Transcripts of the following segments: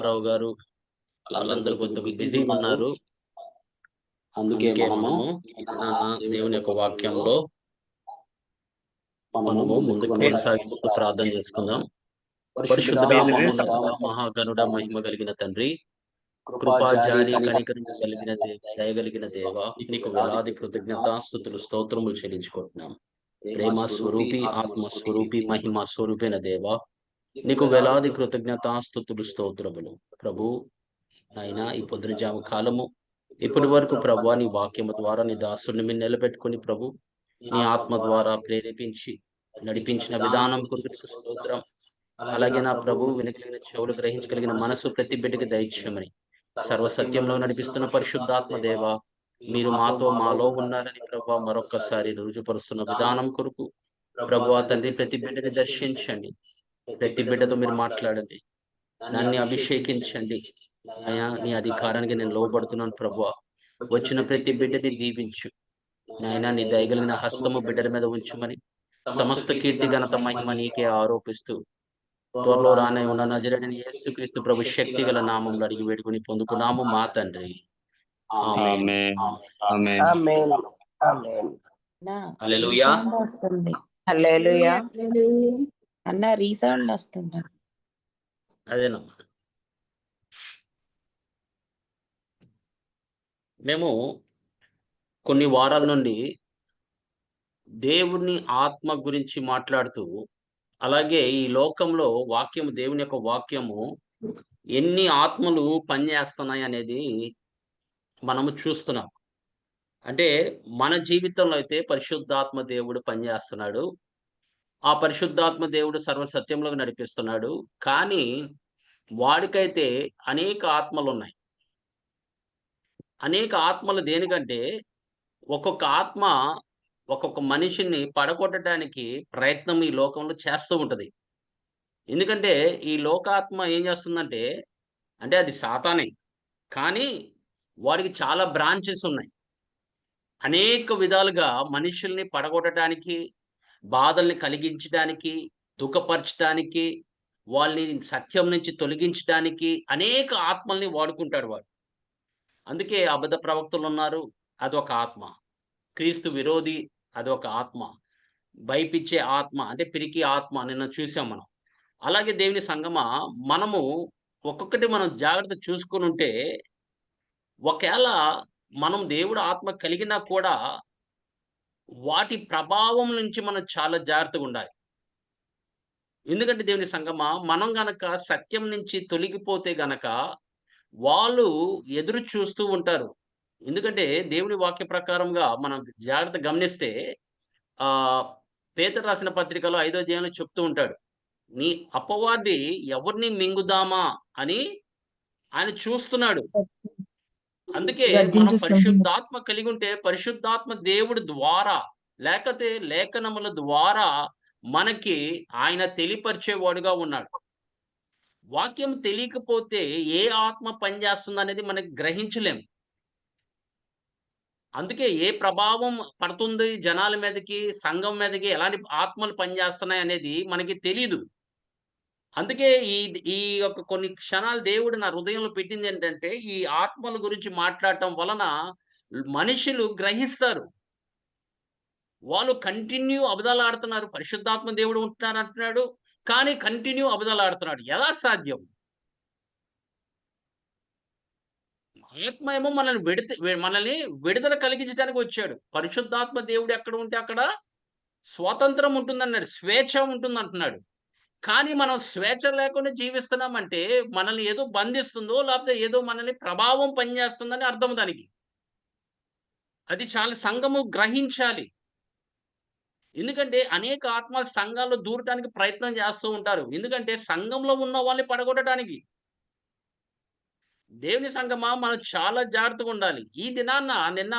రావు గారు వాళ్ళందరూ కొంచెం బిజీగా ఉన్నారు. అందుకే మనము దేవుని యొక్క వాక్యంలో మనము ముందుకు కొనసాగింపుకు ప్రార్థన చేసుకుందాం. పరిశుద్ధుడా, మహోన్నతుడా, మహాగణుడ, మహిమ కలిగిన తండ్రి, కృపాచారి, కనికరం కలిగిన దయగలిగిన దేవ, నీకు వేలాది కృతజ్ఞతాస్తుతులు స్తోత్రములు చెల్లించుకుంటున్నాం. ప్రేమ స్వరూపి, ఆత్మ స్వరూపి, మహిమ స్వరూపైన దేవ, నీకు వేలాది కృతజ్ఞతాస్తుతులు స్తోత్రములు. ప్రభు ఆయన ఈ పొద్దున జాము కాలము ఇప్పటి వరకు ప్రభు నీ వాక్యము ద్వారా నీ దాసుని మీరు నిలబెట్టుకుని ప్రభు నీ ఆత్మ ద్వారా ప్రేరేపించి నడిపించిన విధానం కొరకు స్తోత్రం. అలాగే నా ప్రభు వినగలిగిన చెవులు గ్రహించగలిగిన మనసు ప్రతి బిడ్డకి దయచేయమని సర్వసత్యంలో నడిపిస్తున్న పరిశుద్ధాత్మ దేవ, మీరు మాలో ఉన్నారని ప్రభు మరొక్కసారి రుజుపరుస్తున్న విధానం కొరకు ప్రభు తండ్రి ప్రతి బిడ్డని దర్శించండి. ప్రతి బిడ్డతో మీరు మాట్లాడండి, నన్ను అభిషేకించండి అయ్యా. నీ అధికారానికి నేను లోబడుతున్నాను ప్రభువా. వచ్చిన ప్రతి బిడ్డని దీవించు నాయనా. నీ దయగలిగిన హస్తము బిడ్డల మీద ఉంచుమని సమస్త కీర్తి ఘనత మహిమ నీకే ఆరోపిస్తూ త్వరలో రానే ఉన్న నజరేయుడైన యేసుక్రీస్తు ప్రభు శక్తి గల నామంలో అడిగి వేడుకుని పొందుకున్నాము మా తండ్రి. ఆమేన్. ఆమేన్. ఆమేన్. ఆమేన్. హల్లెలూయా. హల్లెలూయా. అన్న రీసౌండ్ వస్తుంది. అదేనమ్మా. మేము కొన్ని వారాల నుండి దేవుని ఆత్మ గురించి మాట్లాడుతూ, అలాగే ఈ లోకంలో వాక్యము, దేవుని యొక్క వాక్యము ఎన్ని ఆత్మలు పనిచేస్తున్నాయి అనేది మనము చూస్తున్నాం. అంటే మన జీవితంలో అయితే పరిశుద్ధాత్మ దేవుడు పనిచేస్తున్నాడు. ఆ పరిశుద్ధాత్మ దేవుడు సర్వసత్యంలోకి నడిపిస్తున్నాడు. కానీ వాడికైతే అనేక ఆత్మలు ఉన్నాయి. అనేక ఆత్మలు దేనికంటే ఒక్కొక్క ఆత్మ ఒక్కొక్క మనిషిని పడగొట్టడానికి ప్రయత్నం ఈ లోకంలో చేస్తూ ఉంటది. ఎందుకంటే ఈ లోకాత్మ ఏం చేస్తుందంటే, అంటే అది సాతానే, కానీ వాడికి చాలా బ్రాంచెస్ ఉన్నాయి. అనేక విధాలుగా మనుషుల్ని పడగొట్టడానికి, బాధల్ని కలిగించడానికి, దుఃఖపరచడానికి, వాళ్ళని సత్యం నుంచి తొలగించడానికి అనేక ఆత్మల్ని వాడుకుంటాడు వాడు. అందుకే అబద్ధ ప్రవక్తలున్నారు, అదొక ఆత్మ. క్రీస్తు విరోధి, అదొక ఆత్మ. భయపిచ్చే ఆత్మ అంటే పిరికి ఆత్మ నిన్న చూసాం మనం. అలాగే దేవుని సంగమా, మనము ఒక్కొక్కటి మనం జాగ్రత్త చూసుకొనుంటే, ఒకేళ మనం దేవుడు ఆత్మ కలిగినా కూడా వాటి ప్రభావం నుంచి మనం చాలా జాగ్రత్తగుండాలి. ఎందుకంటే దేవుని సంగమా, మనం గనక సత్యం నుంచి తొలగిపోతే గనక వాళ్ళు ఎదురు చూస్తూ ఉంటారు. ఎందుకంటే దేవుని వాక్య ప్రకారంగా మనం జాగ్రత్త గమనిస్తే ఆహ్, పేతురు రాసిన పత్రికలో 5వ అధ్యాయంలో చెప్తూ ఉంటాడు. నీ అపవాది ఎవరిని మింగుదామా అని ఆయన చూస్తున్నాడు. అందుకే మనం పరిశుద్ధాత్మ కలిగి ఉంటే పరిశుద్ధాత్మ దేవుడి ద్వారా లేకపోతే లేఖనముల ద్వారా మనకి ఆయన తెలియపరిచేవాడుగా ఉన్నాడు. వాక్యం తెలియకపోతే ఏ ఆత్మ పనిచేస్తుందనేది మనకి గ్రహించలేం. అందుకే ఏ ప్రభావం పడుతుంది జనాల మీదకి, సంఘం మీదకి, ఎలాంటి ఆత్మలు పనిచేస్తున్నాయి అనేది మనకి తెలీదు. అందుకే ఈ యొక్క కొన్ని క్షణాలు దేవుడు నా హృదయంలో పెట్టిందేంటంటే, ఈ ఆత్మల గురించి మాట్లాడటం వలన మనుషులు గ్రహిస్తారు. వాళ్ళు కంటిన్యూ అబద్ధాలాడుతున్నారు. పరిశుద్ధాత్మ దేవుడు ఉంటున్నాడంటున్నాడు, కానీ కంటిన్యూ అబద్ధాలాడుతున్నాడు. ఎలా సాధ్యం? ఆత్మ ఏమో మనల్ని విడుదల కలిగించడానికి వచ్చాడు. పరిశుద్ధాత్మ దేవుడు ఎక్కడ ఉంటే అక్కడ స్వాతంత్రం ఉంటుందన్నాడు. స్వేచ్ఛ ఉంటుందంటున్నాడు. కానీ మనం స్వేచ్ఛ లేకుండా జీవిస్తున్నామంటే మనల్ని ఏదో బంధిస్తుందో, లేకపోతే ఏదో మనల్ని ప్రభావం పనిచేస్తుందని అర్థం దానికి. అది చాలా సంఘము గ్రహించాలి. ఎందుకంటే అనేక ఆత్మలు సంఘాల్లో దూరటానికి ప్రయత్నం చేస్తూ ఉంటారు. ఎందుకంటే సంఘంలో ఉన్న వాళ్ళని పడగొట్టడానికి. దేవుని సంగమా, మనం చాలా జాగ్రత్తగా ఉండాలి. ఈ దినాన్న నిన్న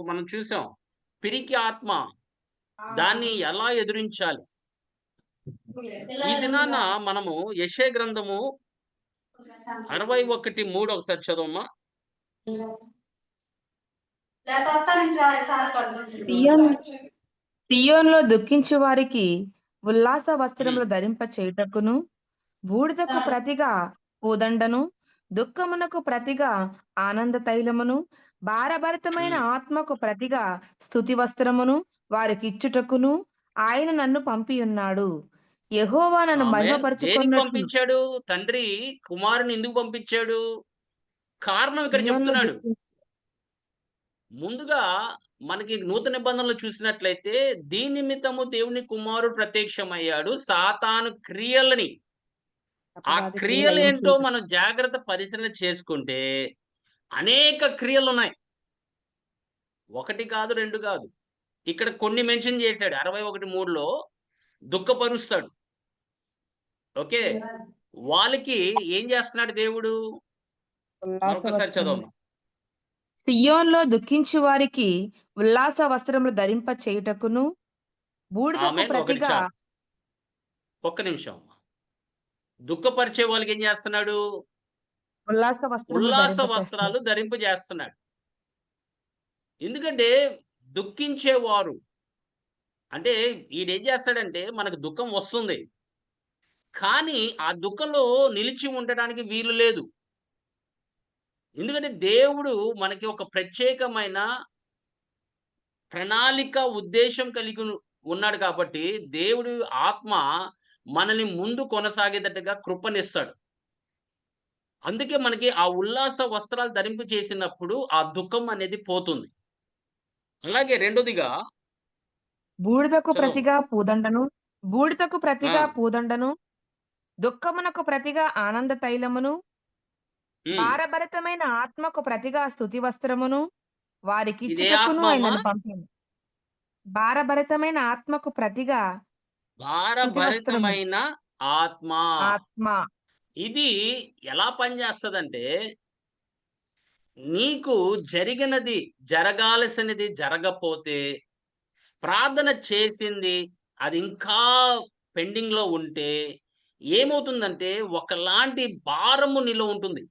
మనం చూసాం పిరికి ఆత్మ, దాన్ని ఎలా ఎదిరించాలి. ఈ దినాన మనము యెషయా గ్రంథము 61:3 ఒకసారి చదవమ్మా. సియోనులో దుఃఖించు వారికి ఉల్లాస వస్త్రములు ధరింప చేయుటకును, బూడిదకు ప్రతిగా పూదండను, దుఃఖమునకు ప్రతిగా ఆనంద తైలమును, భారభరితమైన ఉమ్. ఆత్మకు ప్రతిగా స్తుతి వస్త్రమును వారికిచ్చుటకును ఆయన నన్ను పంపియున్నాడు. యెహోవా నన్ను ఆమె దేనికి మహిమపరచుకొన్నట్లు పంపించాడు? తండ్రి కుమారుని ఎందుకు పంపించాడు? కారణం ఇక్కడ సియోనులో చెప్తున్నాడు. దుఃఖించు. ముందుగా మనకి నూతన నిబంధనలు చూసినట్లయితే దీని నిమిత్తము దేవుని కుమారుడు ప్రత్యక్షమయ్యాడు. సాతాను క్రియలని, ఆ అపవాది క్రియలు క్రియలేంటో లయించుటకు. మనం జాగ్రత్త పరిశీలన చేసుకుంటే అనేక క్రియలున్నాయి. 1 కాదు, 2 కాదు. ఇక్కడ కొన్ని మెన్షన్ చేశాడు. 61:3లో దుఃఖపరుస్తాడు. ఓకే. వాళ్ళకి ఏం చేస్తున్నాడు దేవుడు? ఉల్లాస మరొకసారి వస్త్రములు. చదవమ్మా. సియోనులో దుఃఖించు వారికి ఉల్లాస వస్త్రములు ధరింప చేయుటకును, బూడిదకు ఆమేన్. ఒకటి ప్రతిగా చాలు. ఒక్క నిమిషం అమ్మా. దుఃఖపరిచే వాళ్ళకి ఏం చేస్తున్నాడు? ఉల్లాస వస్త్రములు ఉల్లాస ధరింప చేస్తాడు. వస్త్రాలు ధరింపజేస్తున్నాడు. ఎందుకంటే దుఃఖించేవారు అంటే ఈడేం చేస్తాడంటే మనకు దుఃఖం వస్తుంది. కానీ ఆ దుఃఖంలో నిలిచి ఉండడానికి వీలు లేదు. ఎందుకంటే దేవుడు మనకి ఒక ప్రత్యేకమైన ప్రణాళిక, ఉద్దేశ్యం కలిగి ఉన్నాడు కాబట్టి దేవుడి ఆత్మ మనల్ని ముందు కొనసాగేటట్టుగా కృపనిస్తాడు. అందుకే మనకి ఆ ఉల్లాస వస్త్రాలు ధరింపు చేసినప్పుడు ఆ దుఃఖం అనేది పోతుంది. అలాగే రెండోదిగా బూడిదకు చదవమ్మా. ప్రతిగా పూదండను, బూడిదకు ఆ! ప్రతిగా పూదండను, దుఃఖమునకు ప్రతిగా ఆనంద తైలమును, హ్మ్. భారభరితమైన ఆత్మకు ప్రతిగా స్తుతి వస్త్రమును ఇదే వారికిచ్చుటకును ఆత్మ అమ్మా? ఆయనను పంపాను. భారభరితమైన ఆత్మకు ప్రతిగా స్తుతి వస్త్రము. భారభరితమైన ఆత్మ. ఆత్మ. ఇది ఎలా పనిచేస్తదంటే, నీకు జరిగినది, జరగాల్సినది జరగపోతే, ప్రార్థన చేసింది అది ఇంకా పెండింగ్‌లో ఉంటే, ఏమవుతుందంటే ఒకలాంటి భారము నీలో ఉంటుంది.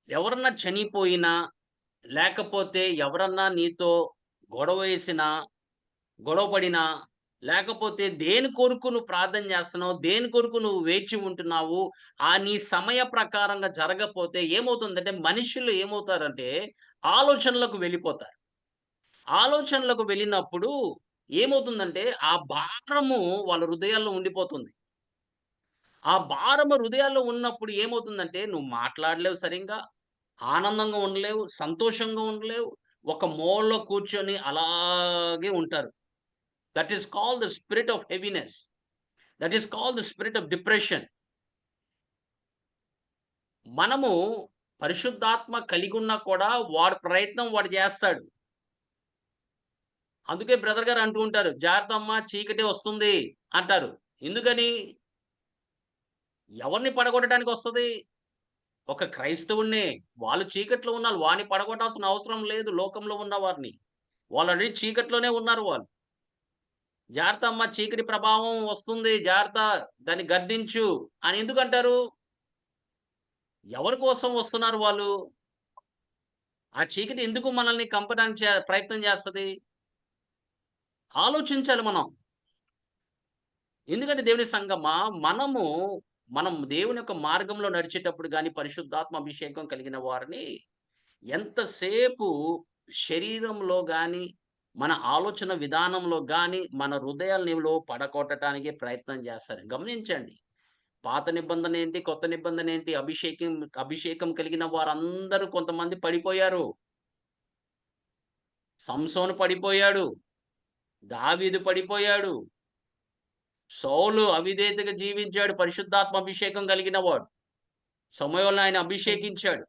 ఎవరన్నా చనిపోయినా, లేకపోతే ఎవరన్నా నీతో గొడవేసినా, గొడవ పడినా, లేకపోతే దేని కొరకు నువ్వు ప్రార్థన చేస్తున్నావు, దేని కొరకు నువ్వు వేచి ఉంటున్నావు, ఆ నీ సమయ ప్రకారంగా జరగపోతే ఏమవుతుందంటే మనుషులు ఏమవుతారంటే ఆలోచనలకు వెళ్ళిపోతారు. ఆలోచనలకు వెళ్ళినప్పుడు ఏమవుతుందంటే ఆ భారము వాళ్ళ హృదయాల్లో ఉండిపోతుంది. ఆ భారము హృదయాల్లో ఉన్నప్పుడు ఏమవుతుందంటే నువ్వు మాట్లాడలేవు సరింగా, ఆనందంగా ఉండలేవు, సంతోషంగా ఉండలేవు. ఒక మూలలో కూర్చొని అలాగే ఉంటారు. That is called the spirit of heaviness. That is called the spirit of depression. మనము పరిశుద్ధాత్మ కలిగున్నా కూడా వాడి ప్రయత్నం వాడు చేస్తాడు. అందుకే బ్రదర్ గారు అంటూ ఉంటారు, "జాగ్రత్తమ్మా చీకటి వస్తుంది" అంటారు. ఎందుకని? ఎవరిని పడగొట్టడానికి వస్తది? ఒక క్రైస్తవుడినే. వాళ్ళు చీకట్లో ఉన్నారు. వాడిని పడగొట్టాల్సిన అవసరం లేదు లోకంలో ఉన్న వారిని. వాళ్ళు ఆల్రెడీ చీకట్లోనే ఉన్నారు వాళ్ళు. జాగ్రత్తమ్మా చీకటి ప్రభావం వస్తుంది. జాగ్రత్త దాన్ని గద్దించు అని ఎందుకంటారు? ఎవరి కోసం వస్తున్నారు వాళ్ళు? ఆ చీకటి ఎందుకు మనల్ని కంపడానికి ప్రయత్నం చేస్తది? ఆలోచించాలి మనం. ఎందుకంటే దేవుని సంగమా మనము మనం దేవుని యొక్క మార్గంలో నడిచేటప్పుడు గాని, పరిశుద్ధాత్మ అభిషేకం కలిగిన వారిని ఎంతసేపు శరీరంలో గాని, మన ఆలోచన విధానంలో గాని, మన హృదయాలలో పడగొట్టటానికే ప్రయత్నం చేస్తారు. గమనించండి. పాత నిబంధన ఏంటి? కొత్త నిబంధన ఏంటి? అభిషేకం అభిషేకం కలిగిన వారందరూ కొంతమంది పడిపోయారు. సంసోను పడిపోయాడు. దావీదు పడిపోయాడు. సౌలు అవిధేయతగా జీవించాడు. పరిశుద్ధాత్మ అభిషేకం కలిగిన వాడు. సమూయేలుని ఆయన అభిషేకించాడు.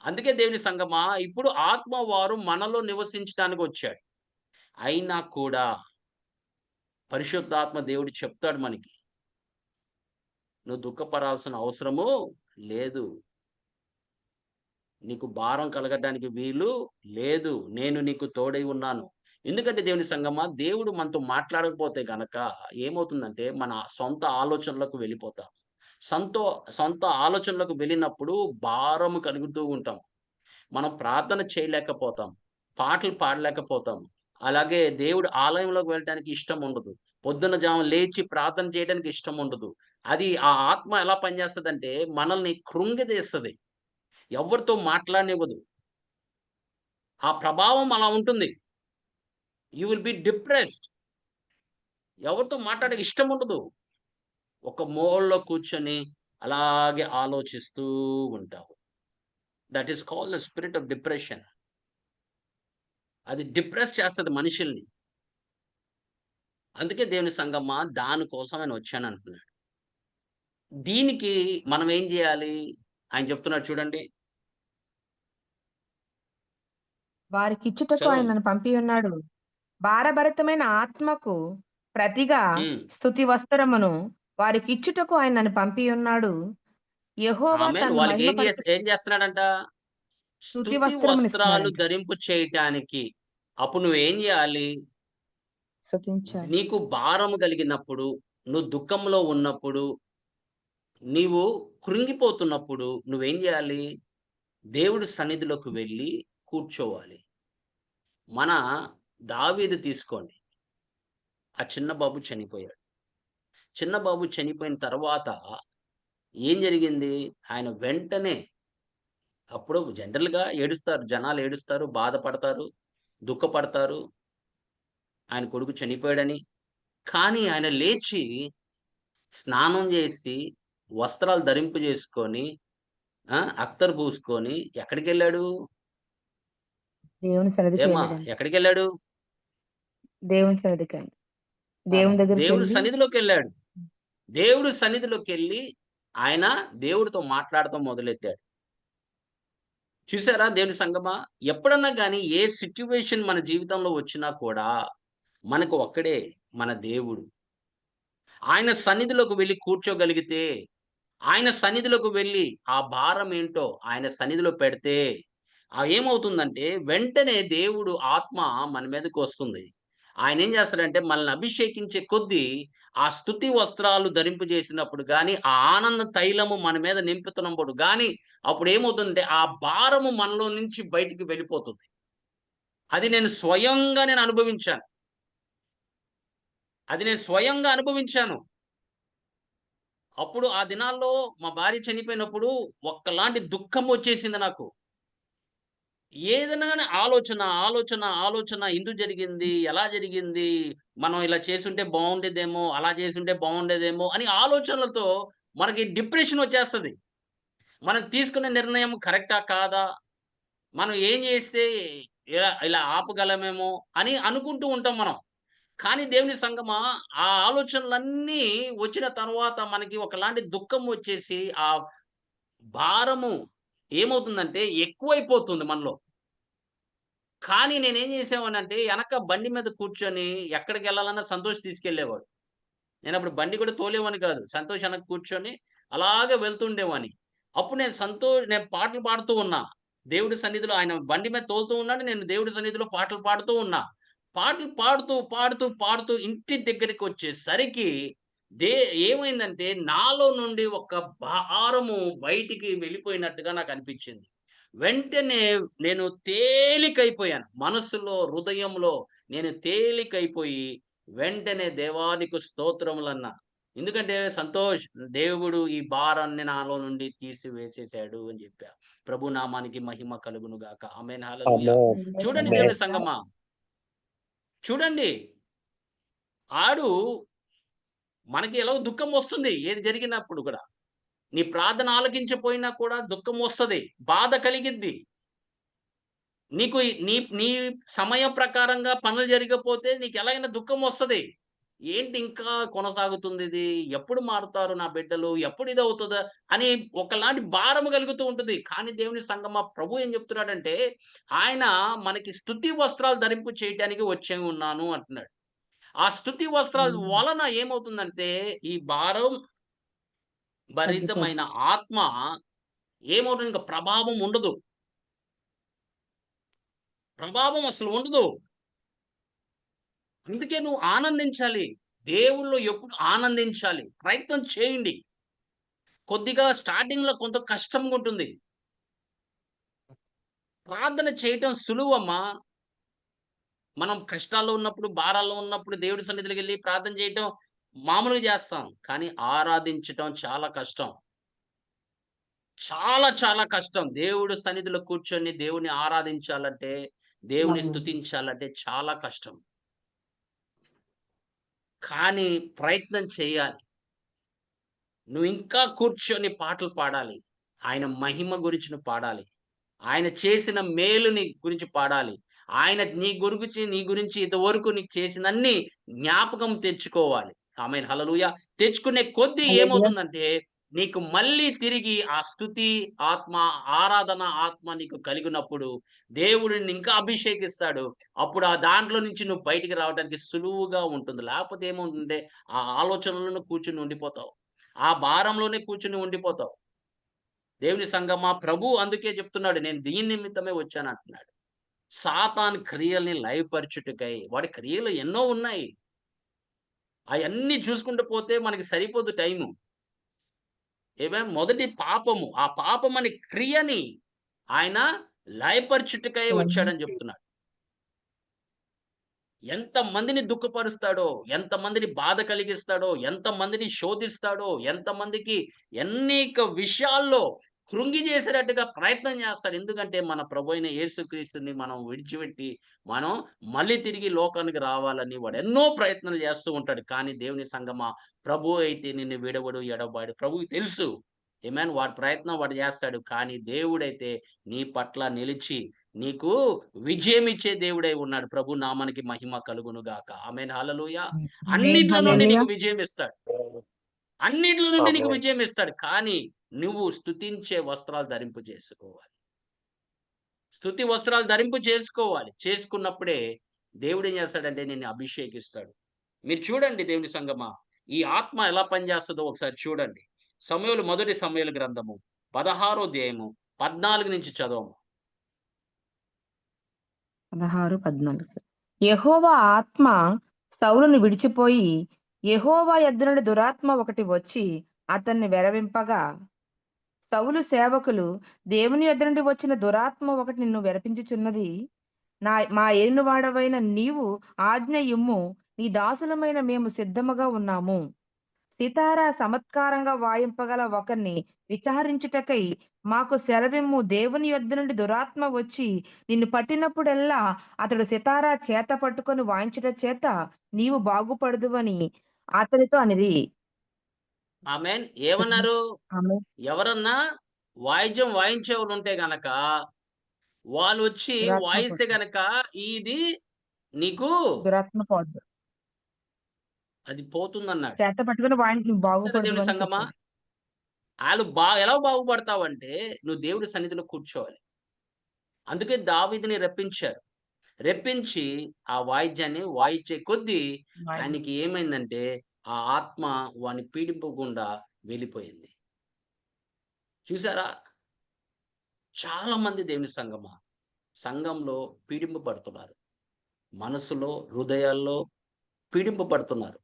అందుకే దేవుని సంగమా ఇప్పుడు ఆత్మ వారు మనలో నివసించటానికొచ్చాడు. అయినా కూడా పరిశుద్ధాత్మ దేవుడు చెప్తాడు మనకి. నువ్వు దుఃఖపడాల్సిన అవసరము లేదు. నీకు భారం కలగడానికి వీలు లేదు. నేను నీకు తోడై ఉన్నాను. ఎందుకంటే దేవుని సంగమా దేవుడు మనతో మాట్లాడకపోతే గనక ఏమవుతుందంటే మన సొంత ఆలోచనలకు వెళ్ళిపోతాం. సంతో సొంత ఆలోచనలకు వెళ్ళినప్పుడు భారము కలుగుతూ ఉంటాం. మనం ప్రార్థన చేయలేకపోతాం. పాటలు పాడలేకపోతాం. అలాగే దేవుడు ఆలయంలోకి వెళ్ళటానికి ఇష్టం ఉండదు. పొద్దున్న జామున లేచి ప్రార్థన చేయడానికి ఇష్టం ఉండదు. అది ఆ ఆత్మ ఎలా పనిచేస్తదంటే మనల్ని కృంగదీస్తది. ఎవరితో మాట్లాడనివ్వదు. ఆ ప్రభావం అలా ఉంటుంది. You will be depressed. ఎవరితో మాట్లాడడానికి ఇష్టం ఉండదు. ఒక మూలలో కూర్చొని అలాగే ఆలోచిస్తూ ఉంటావు. That is called the spirit of depression. అది డిప్రెస్ చేస్తది మనుషుల్ని. అందుకే దేవుని సంగమా దాని కోసం నేను వచ్చానంటున్నాడు. దీనికి మనం ఏం జేయాలి? ఆయన చెప్తున్నాడు చూడండి. వారికిచ్చుటకు ఆయన చదవండి. నన్ను పంపియున్నాడు. భారభరితమైన ఆత్మకు ప్రతిగా హ్మ్. స్తుతి వస్త్రమును వారికిచ్చుటకు ఆయన నన్ను పంపియున్నాడు. యెహోవా ఆమేన్. తన్ను వాళ్ళకి మహిమపరచు ఏం చేస్తున్నాడంట? స్తుతి స్తుతి వస్త్రాలు వస్త్రమునిస్తున్నాడంట. ధరింపు చేయటానికి. అప్పుడు నువ్వేం జేయాలి? స్తుతించాలి. నీకు భారము కలిగినప్పుడు, నువ్వు దుఃఖంలో ఉన్నప్పుడు, నీవు కృంగిపోతున్నప్పుడు నువ్వేం జేయాలి? దేవుడి సన్నిధిలోకి వెళ్లి కూర్చోవాలి. మన దావీదు తీసుకోండి. ఆ చిన్న బాబు చనిపోయాడు. చిన్న బాబు చనిపోయిన తర్వాత ఏం జరిగింది? ఆయన వెంటనే అప్పుడు జనరల్‌గా ఏడుస్తారు. జనాలు ఏడుస్తారు, బాధపడతారు, దుఃఖపడతారు. ఆయన కొడుకు చనిపోయాడని. కానీ ఆయన లేచి స్నానం జేసి, వస్త్రాలు ధరింపజేసుకొని, అత్తరు పూసుకొని ఎక్కడికెళ్ళాడు? దేవుని సన్నిధికి ఏమ్మా! వెళ్ళాడండి. ఎక్కడికెళ్ళాడు? దేవుని సన్నిధికండి. దేవుని దేవుడి దగ్గరికెళ్ళి సన్నిధిలోకెళ్ళాడు. దేవుడి సన్నిధిలోకెళ్ళి ఆయన దేవుడితో మాట్లాడటం మొదలెట్టాడు. చూసారా దేవుని సంగమా? ఎప్పుడన్నా గాని ఏ సిట్యుయేషన్ మన జీవితంలో వచ్చినా కూడా మనకు ఒక్కడే మన దేవుడు. ఆయన సన్నిధిలోకి వెళ్లి కూర్చోగలిగితే, ఆయన సన్నిధిలోకి వెళ్లి ఆ భారం ఏంటో ఆయన సన్నిధిలో పెడితే, ఏమవుతుందంటే వెంటనే దేవుడు ఆత్మ మన మీదకొస్తుంది. ఆయనేం చేస్తాడంటే మనల్ని అభిషేకించే కొద్దీ ఆ స్తుతి వస్త్రాలు ధరింపజేసినప్పుడు గాని, ఆ ఆనంద తైలము మన మీద నింపుతున్నప్పుడు గాని, అప్పుడేమవుతుందంటే ఆ భారము మనలో నుంచి బయటికి వెళ్ళిపోతుంది. అది నేను అనుభవించాను. అది నేను స్వయంగా అనుభవించాను. అప్పుడు ఆ దినాల్లో మా భార్య చనిపోయినప్పుడు ఒక్కలాంటి దుఃఖం వచ్చేసింది నాకు. ఏదైనా గాని ఆలోచన ఎందుకు జరిగింది? ఎలా జరిగింది? మనం ఇలా చేసుంటే బావుండేదేమో, అలా చేసుంటే బావుండేదేమో అని ఆలోచనలతో మనకి డిప్రెషన్ వచ్చేస్తది. మనం తీసుకునే నిర్ణయం కరెక్టా? కాదా? మనం ఏం చేస్తే ఇలా ఇలా ఆపగలమేమో అని అనుకుంటూ ఉంటాం మనం. కానీ దేవుని సంగమా, ఆ ఆలోచనలన్నీ వచ్చిన తర్వాత మనకి ఒకలాంటి దుఃఖం వచ్చేసి, ఆ భారము ఏమవుతుందంటే ఎక్కువైపోతుంది మనలో. కానీ నేనేం చేసేవాడినంటే, ఎనక బండి మీద కూర్చొని ఎక్కడికెళ్ళాలన్నా సంతోష్ తీసుకెళ్ళేవాడు. నేనప్పుడు బండి కూడా తోలేవాడిని కాదు. సంతోష్ ఎనక కూర్చొని అలాగే వెళ్తుండేవాడిని. అప్పుడు నేను పాటలు పాడుతూ ఉన్నా. దేవుడి సన్నిధిలో ఆయన బండి మీద తోలుతూ ఉన్నాడు. నేను దేవుడి సన్నిధిలో పాటలు పాడుతూ ఉన్నా. పాటలు పాడుతూ ఇంటి దగ్గరికొచ్చేసరికి దే ఏమైందంటే నాలో నుండి ఒక భారము బయటికి వెళ్ళిపోయినట్టుగా నాకనిపించింది. వెంటనే నేను తేలికైపోయాను. మనస్సులో, హృదయంలో నేను తేలికైపోయి వెంటనే దేవానికి స్తోత్రములన్నా. ఎందుకంటే సంతోష్ దేవుడు ఈ భారాన్ని నాలో నుండి తీసివేసేసాడు అని చెప్పా. ప్రభు నామానికి మహిమ కలుగును గాక. ఆమేన్. హల్లెలూయా. ఆమేన్. చూడండి ఆమేన్. దేవుని సంగమా. చూడండి. ఆడు మనకి ఎలాగో దుఃఖం వస్తుంది. ఏది జరిగినప్పుడు కూడా. నీ ప్రార్థన ఆలకించపోయినా కూడా దుఃఖం వస్తది. బాధ కలిగిద్ది. నీకు నీ నీ సమయం ప్రకారంగా పనులు జరగకపోతే నీకెలాగైనా దుఃఖం వస్తది. ఏంటి ఇంకా కొనసాగుతుందిది? ఎప్పుడు మారుతారు నా బిడ్డలు? ఎప్పుడు ఇదవుతదా? అని ఒకలాంటి భారము కలుగుతూ ఉంటుంది. కానీ దేవుని సంగమా ప్రభు ఏం చెప్తున్నాడంటే, ఆయన మనకి స్తుతి వస్త్రాలు ధరింపు చేయటానికి వచ్చే ఉన్నాను అంటున్నాడు. ఆ స్తుతి వస్త్రాల వలన ఏమవుతుందంటే, ఈ భారం భరితమైన తగ్గిపోద్ది. ఆత్మ ఏమవుతుంది ఇంక ప్రభావం ఉండదు. ప్రభావం అసలు ఉండదు. అందుకే నువ్వు ఆనందించాలి. దేవుళ్ళో ఎప్పుడు ఆనందించాలి. ప్రయత్నం చేయండి. కొద్దిగా స్టార్టింగ్‌లో కొంత కష్టంగుంటుంది. ప్రార్థన చేయటం సులువమ్మా. మనం కష్టాల్లో ఉన్నప్పుడు, భారాల్లో ఉన్నప్పుడు దేవుడి సన్నిధిలోకి వెళ్లి ప్రార్థన చేయటం మామూలుగా చేస్తాం. కానీ ఆరాధించటం చాలా కష్టం. చాలా చాలా కష్టం. దేవుడు సన్నిధిలో కూర్చొని దేవుడిని ఆరాధించాలంటే, దేవుని స్తుతించాలంటే చాలా కష్టం. కానీ ప్రయత్నం చేయాలి. నువ్వు ఇంకా కూర్చొని పాటలు పాడాలి. ఆయన మహిమ గురించి నువ్వు పాడాలి. ఆయన చేసిన మేలుని గురించి పాడాలి. ఆయన నీ గురించి ఇంతవరకు నీకు చేసినన్ని జ్ఞాపకం తెచ్చుకోవాలి. ఆమేన్. హల్లెలూయా! తెచ్చుకునే కొద్దీ హల్లెలూయా. ఏమవుతుందంటే, నీకు మళ్ళీ తిరిగి ఆ స్తుతి ఆత్మ, ఆరాధన ఆత్మ నీకు కలిగినప్పుడు దేవుడు నిన్ను ఇంకా అభిషేకిస్తాడు. అప్పుడు ఆ దాంట్లో నుంచి నువ్వు బయటికి రావడానికి సులువుగా ఉంటుంది. లేకపోతే ఏమవుతుందంటే, ఆ ఆలోచనలోనే కూర్చొని ఉండిపోతావు. ఆ భారంలోనే కూర్చొని ఉండిపోతావు. దేవుని సంగమా, ప్రభు అందుకే చెప్తున్నాడు, నేను దీని నిమిత్తమే వచ్చానంటున్నాడు. సాతాను క్రియల్ని లయపరచుటకై. వాడి క్రియలు ఎన్నో ఉన్నాయి. అయన్నీ చూసుకుంటూ పోతే మనకి సరిపోదు టైము. మొదటి పాపము. ఆ పాపమనే క్రియని ఆయన లయపరచుటకై వచ్చాడని చెప్తున్నాడు. ఎంతమందిని దుఃఖపరుస్తాడో, ఎంతమందిని బాధ కలిగిస్తాడో, ఎంతమందిని శోధిస్తాడో, ఎంతమందికి అనేక విషయాల్లో కృంగిజేసేటట్టుగా ప్రయత్నం చేస్తాడు. ఎందుకంటే మన ప్రభువైన యేసుక్రీస్తుని మనం విడిచిపెట్టి, మనం మళ్ళీ తిరిగి లోకానికి రావాలని వాడు ఎన్నో ప్రయత్నాలు చేస్తూ ఉంటాడు. కానీ దేవుని సంగమా, ప్రభువు అయితే నిన్ను విడవడు, ఎడబాయడు. ప్రభువుకి తెలుసు. ఆమేన్. వాడి ప్రయత్నం వాడు చేస్తాడు. కానీ దేవుడైతే నీ పట్ల నిలిచి నీకు విజయమిచ్చే దేవుడై ఉన్నాడు. ప్రభు నామానికి మహిమ కలుగును గాక. ఆమేన్. హల్లెలూయా! ఆమేన్. అన్నిట్లో నుండి హల్లెలూయా. నీకు విజయం ఇస్తాడు. అన్నిట్లో నుండి నీకు ఆమేన్. విజయం ఇస్తాడు. కానీ నువ్వు స్తుతించే వస్త్రాలు ధరింపు చేసుకోవాలి. స్తుతి వస్త్రాలు ధరింపు చేసుకోవాలి. చేసుకున్నప్పుడే దేవుడేం చేస్తాడంటే నిన్ను అభిషేకిస్తాడు. మీరు చూడండి దేవుని సంగమా, ఈ ఆత్మ ఎలా పనిచేస్తదో ఒకసారి చూడండి. మొదటి సమూయేలు గ్రంథము 16 అధ్యాయము 14 నుంచి చదవము. 16, 14. యెహోవా ఆత్మ సౌలును విడిచిపోయి, యెహోవా యొద్ద నుండి దురాత్మ ఒకటి వచ్చి అతన్ని వెరవింపగా, సౌలు సేవకులు, దేవుని యొద్ద నుండి వచ్చిన దురాత్మ ఒకటి నిన్ను వెరపించుచున్నది. మా ఏలినవాడవైన నీవు ఆజ్ఞ ఇమ్ము, నీ దాసులమైన మేము సిద్ధముగా ఉన్నాము. సితారా చమత్కారంగా వాయింపగల ఒకరిని విచారించుటకై మాకు సెలవిమ్ము. దేవుని యొద్ద నుండి దురాత్మ వచ్చి నిన్ను పట్టినప్పుడెల్లా అతడు సితారా చేత పట్టుకొని వాయించుట చేత నీవు బాగుపడదువని అతనితో అనిరి. ఆమేన్. ఏమన్నారు? ఆమేన్. ఎవరన్నా వాయిద్యం వాయించేవాళ్ళుంటే గనక, వాళ్ళొచ్చి దురాత్మ వాయిస్తే పోతుంది. గనక ఇది నీకు దురాత్మ పోద్దు. అది పోతుందన్నాడు. చేత పట్టుకొని వాయించి నువ్వు చూసారా బాగుపడదు దేవుని అని సంగమా? చెప్పాడు. ఆళ్ళు ఎలా బాగుపడతావంటే, నువ్వు దేవుడి సన్నిధిలో కూర్చోవాలి. అందుకే దావీదుని రప్పించారు. రప్పించి ఆ వాయిద్యాన్ని వాయించే కొద్దీ వాయిద్యం. ఆయనకి ఏమైందంటే, ఆ ఆత్మ వాడిని పీడింపకుండా వెళ్ళిపోయింది. చూసారా? చాలా మంది దేవుని సంఘంలో పీడింపబడుతున్నారు. మనసులో, హృదయాల్లో పీడింపబడుతున్నారు.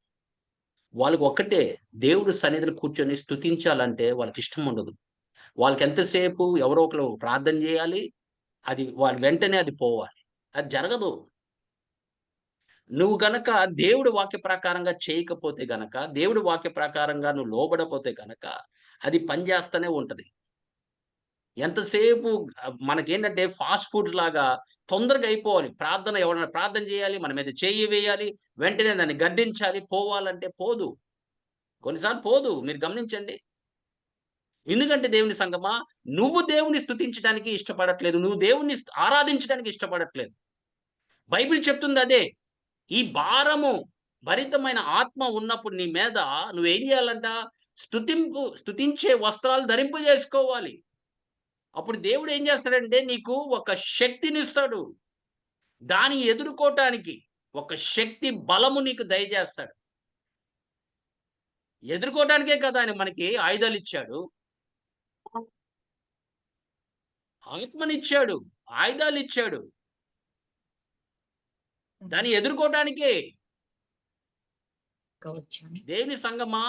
వాళ్ళకి ఒక్కటే, దేవుడు సన్నిధిలో కూర్చొని స్తుతించాలంటే వాళ్ళకిష్టం ఉండదు. వాళ్ళకి ఎంతసేపు ఎవరో ఒకళ్ళు ప్రార్థన చేయాలి. అది వాళ్ళు వెంటనే అది పోవాలి. అది జరగదు. నువ్వు గనక దేవుడి వాక్య ప్రకారంగా చేయకపోతే గనక, దేవుడి వాక్య ప్రకారంగా నువ్వు లోబడపోతే గనక, అది పనిచేస్తూనే ఉంటది. ఎంతసేపు మనకేంటంటే ఫాస్ట్ ఫుడ్స్ లాగా తొందరగా అయిపోవాలి. ఎవరైనా ప్రార్థన చేయాలి, మన మీద చెయ్యి వేయాలి, వెంటనే దాన్ని గద్దించాలి, పోవాలంటే పోదు. కొన్నిసార్లు పోదు. మీరు గమనించండి. ఎందుకంటే దేవుని సంగమా, నువ్వు దేవుని స్తుతించడానికి ఇష్టపడట్లేదు. నువ్వు దేవుణ్ణి ఆరాధించడానికి ఇష్టపడట్లేదు. బైబిల్ చెప్తుంది అదే. ఈ భారము భరితమైన ఆత్మ ఉన్నప్పుడు నీ మీద నువ్వేం చేయాలంట? స్తుతించే వస్త్రాలు ధరింపజేసుకోవాలి. అప్పుడు దేవుడు ఏం చేస్తాడంటే నీకు ఒక శక్తినిస్తాడు. దాన్ని ఎదుర్కోటానికి ఒక శక్తి బలము నీకు దయచేస్తాడు. ఎదుర్కోటానికే కదా ఆయన మనకి ఆయుధాలిచ్చాడు. ఆత్మనిచ్చాడు. ఆయుధాలిచ్చాడు. దాన్ని ఎదుర్కోటానికే. దేవుని సంగమా,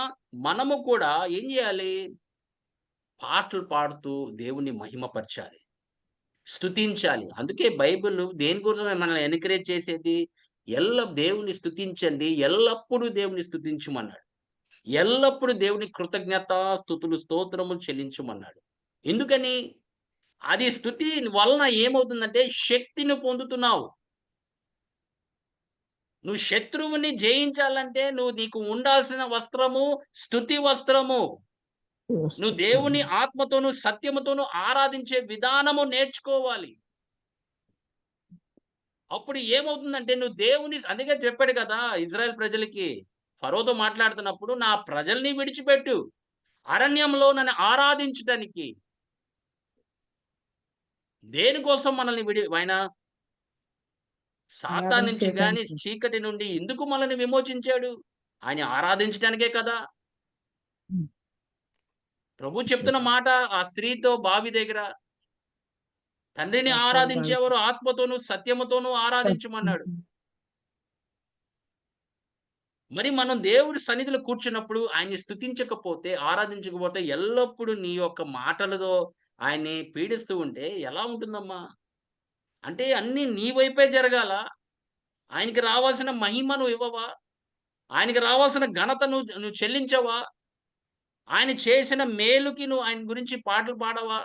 మనము కూడా ఏం చేయాలి? పాటలు పాడుతూ దేవుని మహిమపరచాలి. స్తుతించాలి. అందుకే బైబిల్ దేని కోసమే మనల్ని ఎన్కరేజ్ చేసేది? దేవుని స్తుతించండి. ఎల్లప్పుడూ దేవుని స్తుతించమన్నాడు. ఎల్లప్పుడూ దేవుని స్తుతులు, స్తోత్రములు చెల్లించమన్నాడు. ఎందుకని? అది స్తుతి వలన ఏమవుతుందంటే శక్తిని పొందుతున్నావు. నువ్వు శత్రువుని జయించాలంటే నీకు ఉండాల్సిన వస్త్రము స్తుతి వస్త్రము. నువ్వు దేవుని ఆత్మతోను, సత్యముతోను ఆరాధించే విధానము నేర్చుకోవాలి. అప్పుడు ఏమవుతుందంటే నువ్వు అందుకే చెప్పాడు కదా ఇజ్రాయెల్ ప్రజలకి, ఫరోతో మాట్లాడుతున్నప్పుడు, నా ప్రజల్ని విడిచిపెట్టు అరణ్యంలో నన్ను ఆరాధించటానికి. దేనికోసం మనల్ని ఆయన సాతాను నుంచి గాని, ఆరాధించేయటానికి. చీకటి నుండి ఎందుకు మనల్ని విమోచించాడు? ఆయన ఆరాధించడానికే కదా. హ్మ్. ప్రభు చెప్తున్న మాట ఆ స్త్రీతో బావి దగ్గర, తండ్రిని ఆరాధించేవారు ఆత్మతోనూ సత్యముతోనూ ఆరాధించమన్నాడు. మరి మనం దేవుడి సన్నిధిలో కూర్చున్నప్పుడు ఆయన్ని స్తుతించకపోతే, ఆరాధించకపోతే, ఎల్లప్పుడూ నీ యొక్క మాటలతో ఆయన్ని పీడిస్తూ ఉంటే ఎలా ఉంటుందమ్మా? అంటే అన్నీ నీ వైపే జరగాల. ఆయనకి రావాల్సిన మహిమ నువ్వు ఇవ్వవా? ఆయనకి రావాల్సిన ఘనత నువ్వు చెల్లించవా? ఆయన చేసిన మేలుకి నువ్వు ఆయన గురించి పాటలు పాడవా?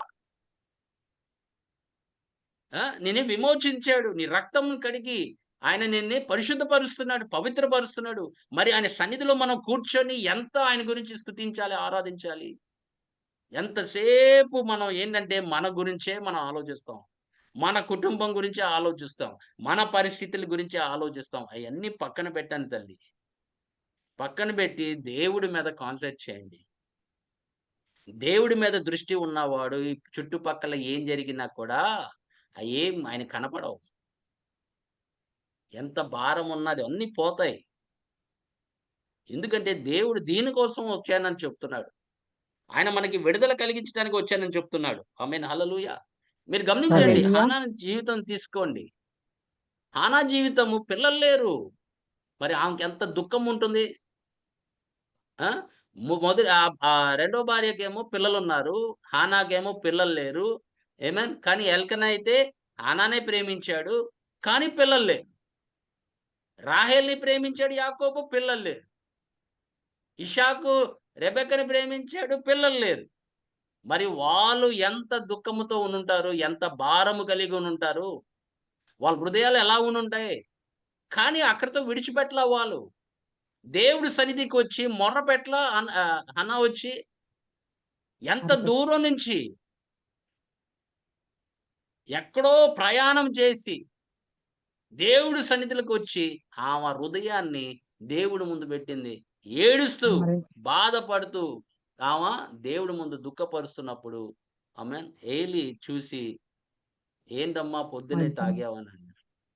నిన్ను విమోచించాడు. నీ రక్తం కడిగి ఆయన నిన్ను పరిశుద్ధపరుస్తున్నాడు, పవిత్రపరుస్తున్నాడు. మరి ఆయన సన్నిధిలో మనం కూర్చొని ఎంత ఆయన గురించి స్తుతించాలి, ఆరాధించాలి. ఎంతసేపు మనం ఏంటంటే మన గురించే మనం ఆలోచిస్తాం. మన కుటుంబం గురించే ఆలోచిస్తాం. మన పరిస్థితుల గురించే ఆలోచిస్తాం. అయన్నీ పక్కన పెట్టండి తల్లి. పక్కన పెట్టి దేవుడి మీద కాన్సంట్రేట్ చేయండి. దేవుడి మీద దృష్టి ఉన్నవాడు ఈ చుట్టుపక్కల ఏం జరిగినా కూడా అయేం ఆయనకి కనపడవు. ఎంత భారం ఉన్నది అన్నీ పోతాయి. ఎందుకంటే దేవుడు దీనికోసం వచ్చానని చెప్తున్నాడు. ఆయన మనకి విడుదల కలిగించడానికి వచ్చానని చెప్తున్నాడు. ఆమేన్. హల్లెలూయా. మీరు గమనించండి, హల్లెలూయా. హానా జీవితం తీసుకోండి. హానా జీవితము పిల్లలు లేరు. మరి ఆమెకెంత దుఃఖం ఉంటుంది. ఆ! రెండో భార్యకేమో పిల్లలున్నారు. హానాకేమో పిల్లలు లేరు. ఆమేన్. కానీ ఎల్కనా అయితే హానానే ప్రేమించాడు. కానీ పిల్లలు లేరు. రాహేల్‌ని ప్రేమించాడు యాకోబు, పిల్లలు లేరు. ఇషాకు రెబెక్కని ప్రేమించాడు, పిల్లలు లేరు. మరి వాళ్ళు ఎంత దుఃఖముతో ఉండుంటారు, ఎంత భారము కలిగి ఉండుంటారు. వాళ్ళ హృదయాలు ఎలా ఉండుంటాయి. కానీ అక్కడితో విడిచిపెట్టలా వాళ్ళు. దేవుడి సన్నిధికి వచ్చి మొర్ర పెట్లా హన్నా వచ్చి ఎంత దూరం నుంచి ఎక్కడో ప్రయాణం చేసి దేవుడి సన్నిధిలోకి వచ్చి ఆమె హృదయాన్ని దేవుడి ముందు పెట్టింది. ఏడుస్తూ, బాధపడుతూ ఆమె దేవుడి ముందు దుఃఖపరుస్తున్నప్పుడు ఆమెన్ ఏలి చూసి, "ఏంటమ్మా పొద్దున్నే తాగావని?"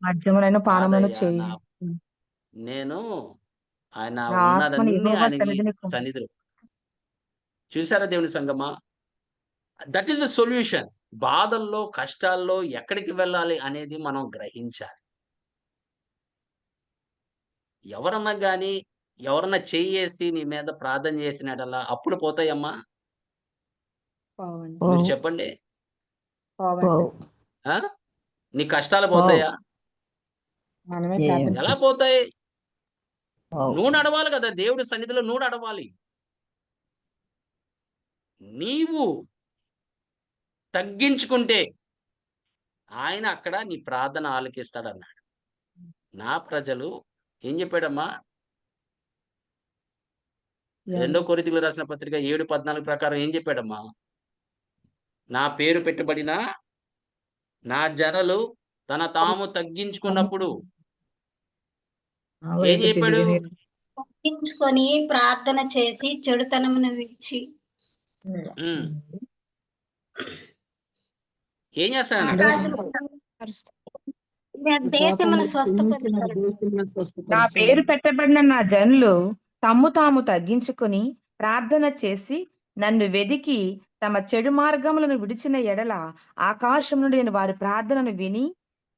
మద్యమునైన పానమును "కాదయ్యా చేయి. నేను ఆయన నా ఆత్మను ఉన్నదన్నీ యెహోవా ఆయనకి సన్నిధిలో." చూసారా దేవుని సంగమా? That is the solution. బాధల్లో, కష్టాల్లో ఎక్కడికి వెళ్ళాలి అనేది మనం గ్రహించాలి. ఎవరన్నా గాని, ఎవరన్నా చెయ్యేసి నీ మీద ప్రార్థన చేసిన యెడల అప్పులు పోతాయమ్మా? పోవండి. మీరు చెప్పండి. పోవండి. ఆ? నీ కష్టాలు పోతాయా? మనమే ప్రార్థన ఎలా చేస్తాం. పోతాయి? నువ్వు నడవాలి కదా! దేవుడి సన్నిధిలో నువ్వు నడవాలి. నీవు తగ్గించుకుంటే ఆయన అక్కడ నీ ప్రార్థన ఆలకిస్తాడన్నాడు. నా ప్రజలు ఏం చెప్పాడమ్మా? 2 కొరింథీయులకు రాసిన పత్రిక 7:14 ప్రకారం ఏం చెప్పాడమ్మా? నా పేరు పెట్టబడిన నా జనులు తాము తగ్గించుకున్నప్పుడు ఏం చెప్పాడు? తగ్గించుకొని ప్రార్థన చేసి చెడుతనమును విడిచి హ్మ్. ఏం చేస్తాడన్నాడు? దేశమును స్వస్థపరుస్తాడు. నా పేరు పెట్టబడిన నా జనులు తాము తగ్గించుకొని ప్రార్థన చేసి నన్ను వెదికి తమ చెడు మార్గములను విడిచిన ఎడల ఆకాశం నుండి నేను వారి ప్రార్థనను విని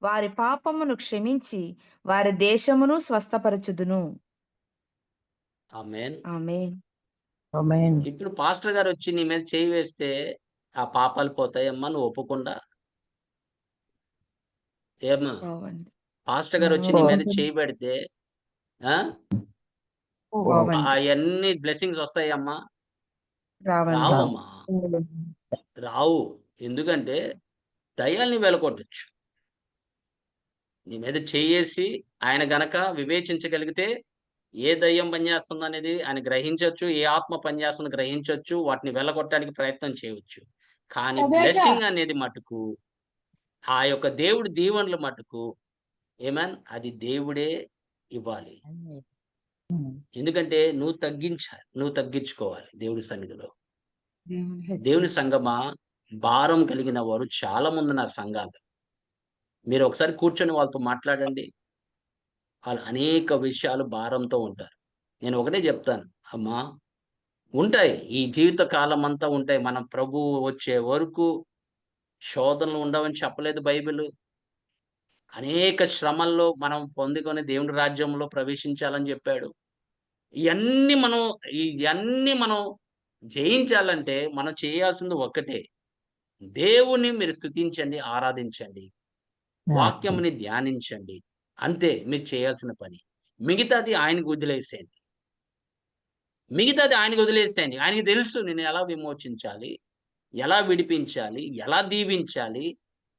వారి పాపమును క్షమించి వారి దేశమును స్వస్థపరచుదును. ఆమేన్. ఆమేన్. ఇప్పుడు పాస్టర్ గారు వచ్చి నీ మీద చేయి వేస్తే ఆ పాపాలు పోతాయమ్మా నువ్వు ఒప్పుకుండా? ఏమ్మా పోవండి. పాస్టర్ గారు వచ్చి నీ మీద పోవండి. చేయి పెడితే ఆ పోవండి. అవన్నీ బ్లెస్సింగ్స్ వస్తాయమ్మా? రావండి. రావమ్మా, రావు. ఎందుకంటే దయ్యాల్ని వెళ్ళగొట్టొచ్చు. నీ మీద చేయేసి ఆయన గనక వివేచించగలిగితే ఏ దయ్యం పనిచేస్తుంది అనేది ఆయన గ్రహించొచ్చు, ఏ ఆత్మ పనిచేస్తుందో గ్రహించొచ్చు, వాటిని వెళ్ళగొట్టడానికి ప్రయత్నం చేయవచ్చు. కానీ బ్లెస్సింగ్ అనేది మటుకు ఆ యొక్క దేవుడి దీవెనలు మటుకు ఏమన్ అది దేవుడే ఇవ్వాలి. ఎందుకంటే నువ్వు తగ్గించుకోవాలి దేవుడి సన్నిధిలో. దేవుని సంగమా, భారం కలిగిన వారు చాలా మంది ఉన్నారు సంఘాల్లో. మీరు ఒకసారి కూర్చొని వాళ్ళతో మాట్లాడండి. వాళ్ళు అనేక విషయాలు భారంతో ఉంటారు. నేను ఒకటే చెప్తాను, అమ్మా ఉంటాయి. ఈ జీవిత కాలం అంతా ఉంటాయి. మనం ప్రభువు వచ్చే వరకు శోధనలు ఉండవని చెప్పలేదు బైబిలు. అనేక శ్రమల్లో మనం పొందుకొని దేవుని రాజ్యంలో ప్రవేశించాలని చెప్పాడు. ఇయన్నీ మనం జయించాలంటే మనం చేయాల్సింది ఒక్కటే. దేవుని మీరు స్తుతించండి, ఆరాధించండి. వాక్యముని ధ్యానించండి. అంతే మీరు చేయాల్సిన పని. మిగతాది ఆయనకు వదిలేసేయండి. ఆయనకి తెలుసు నిన్ను ఎలా విమోచించాలి, ఎలా విడిపించాలి, ఎలా దీవించాలి,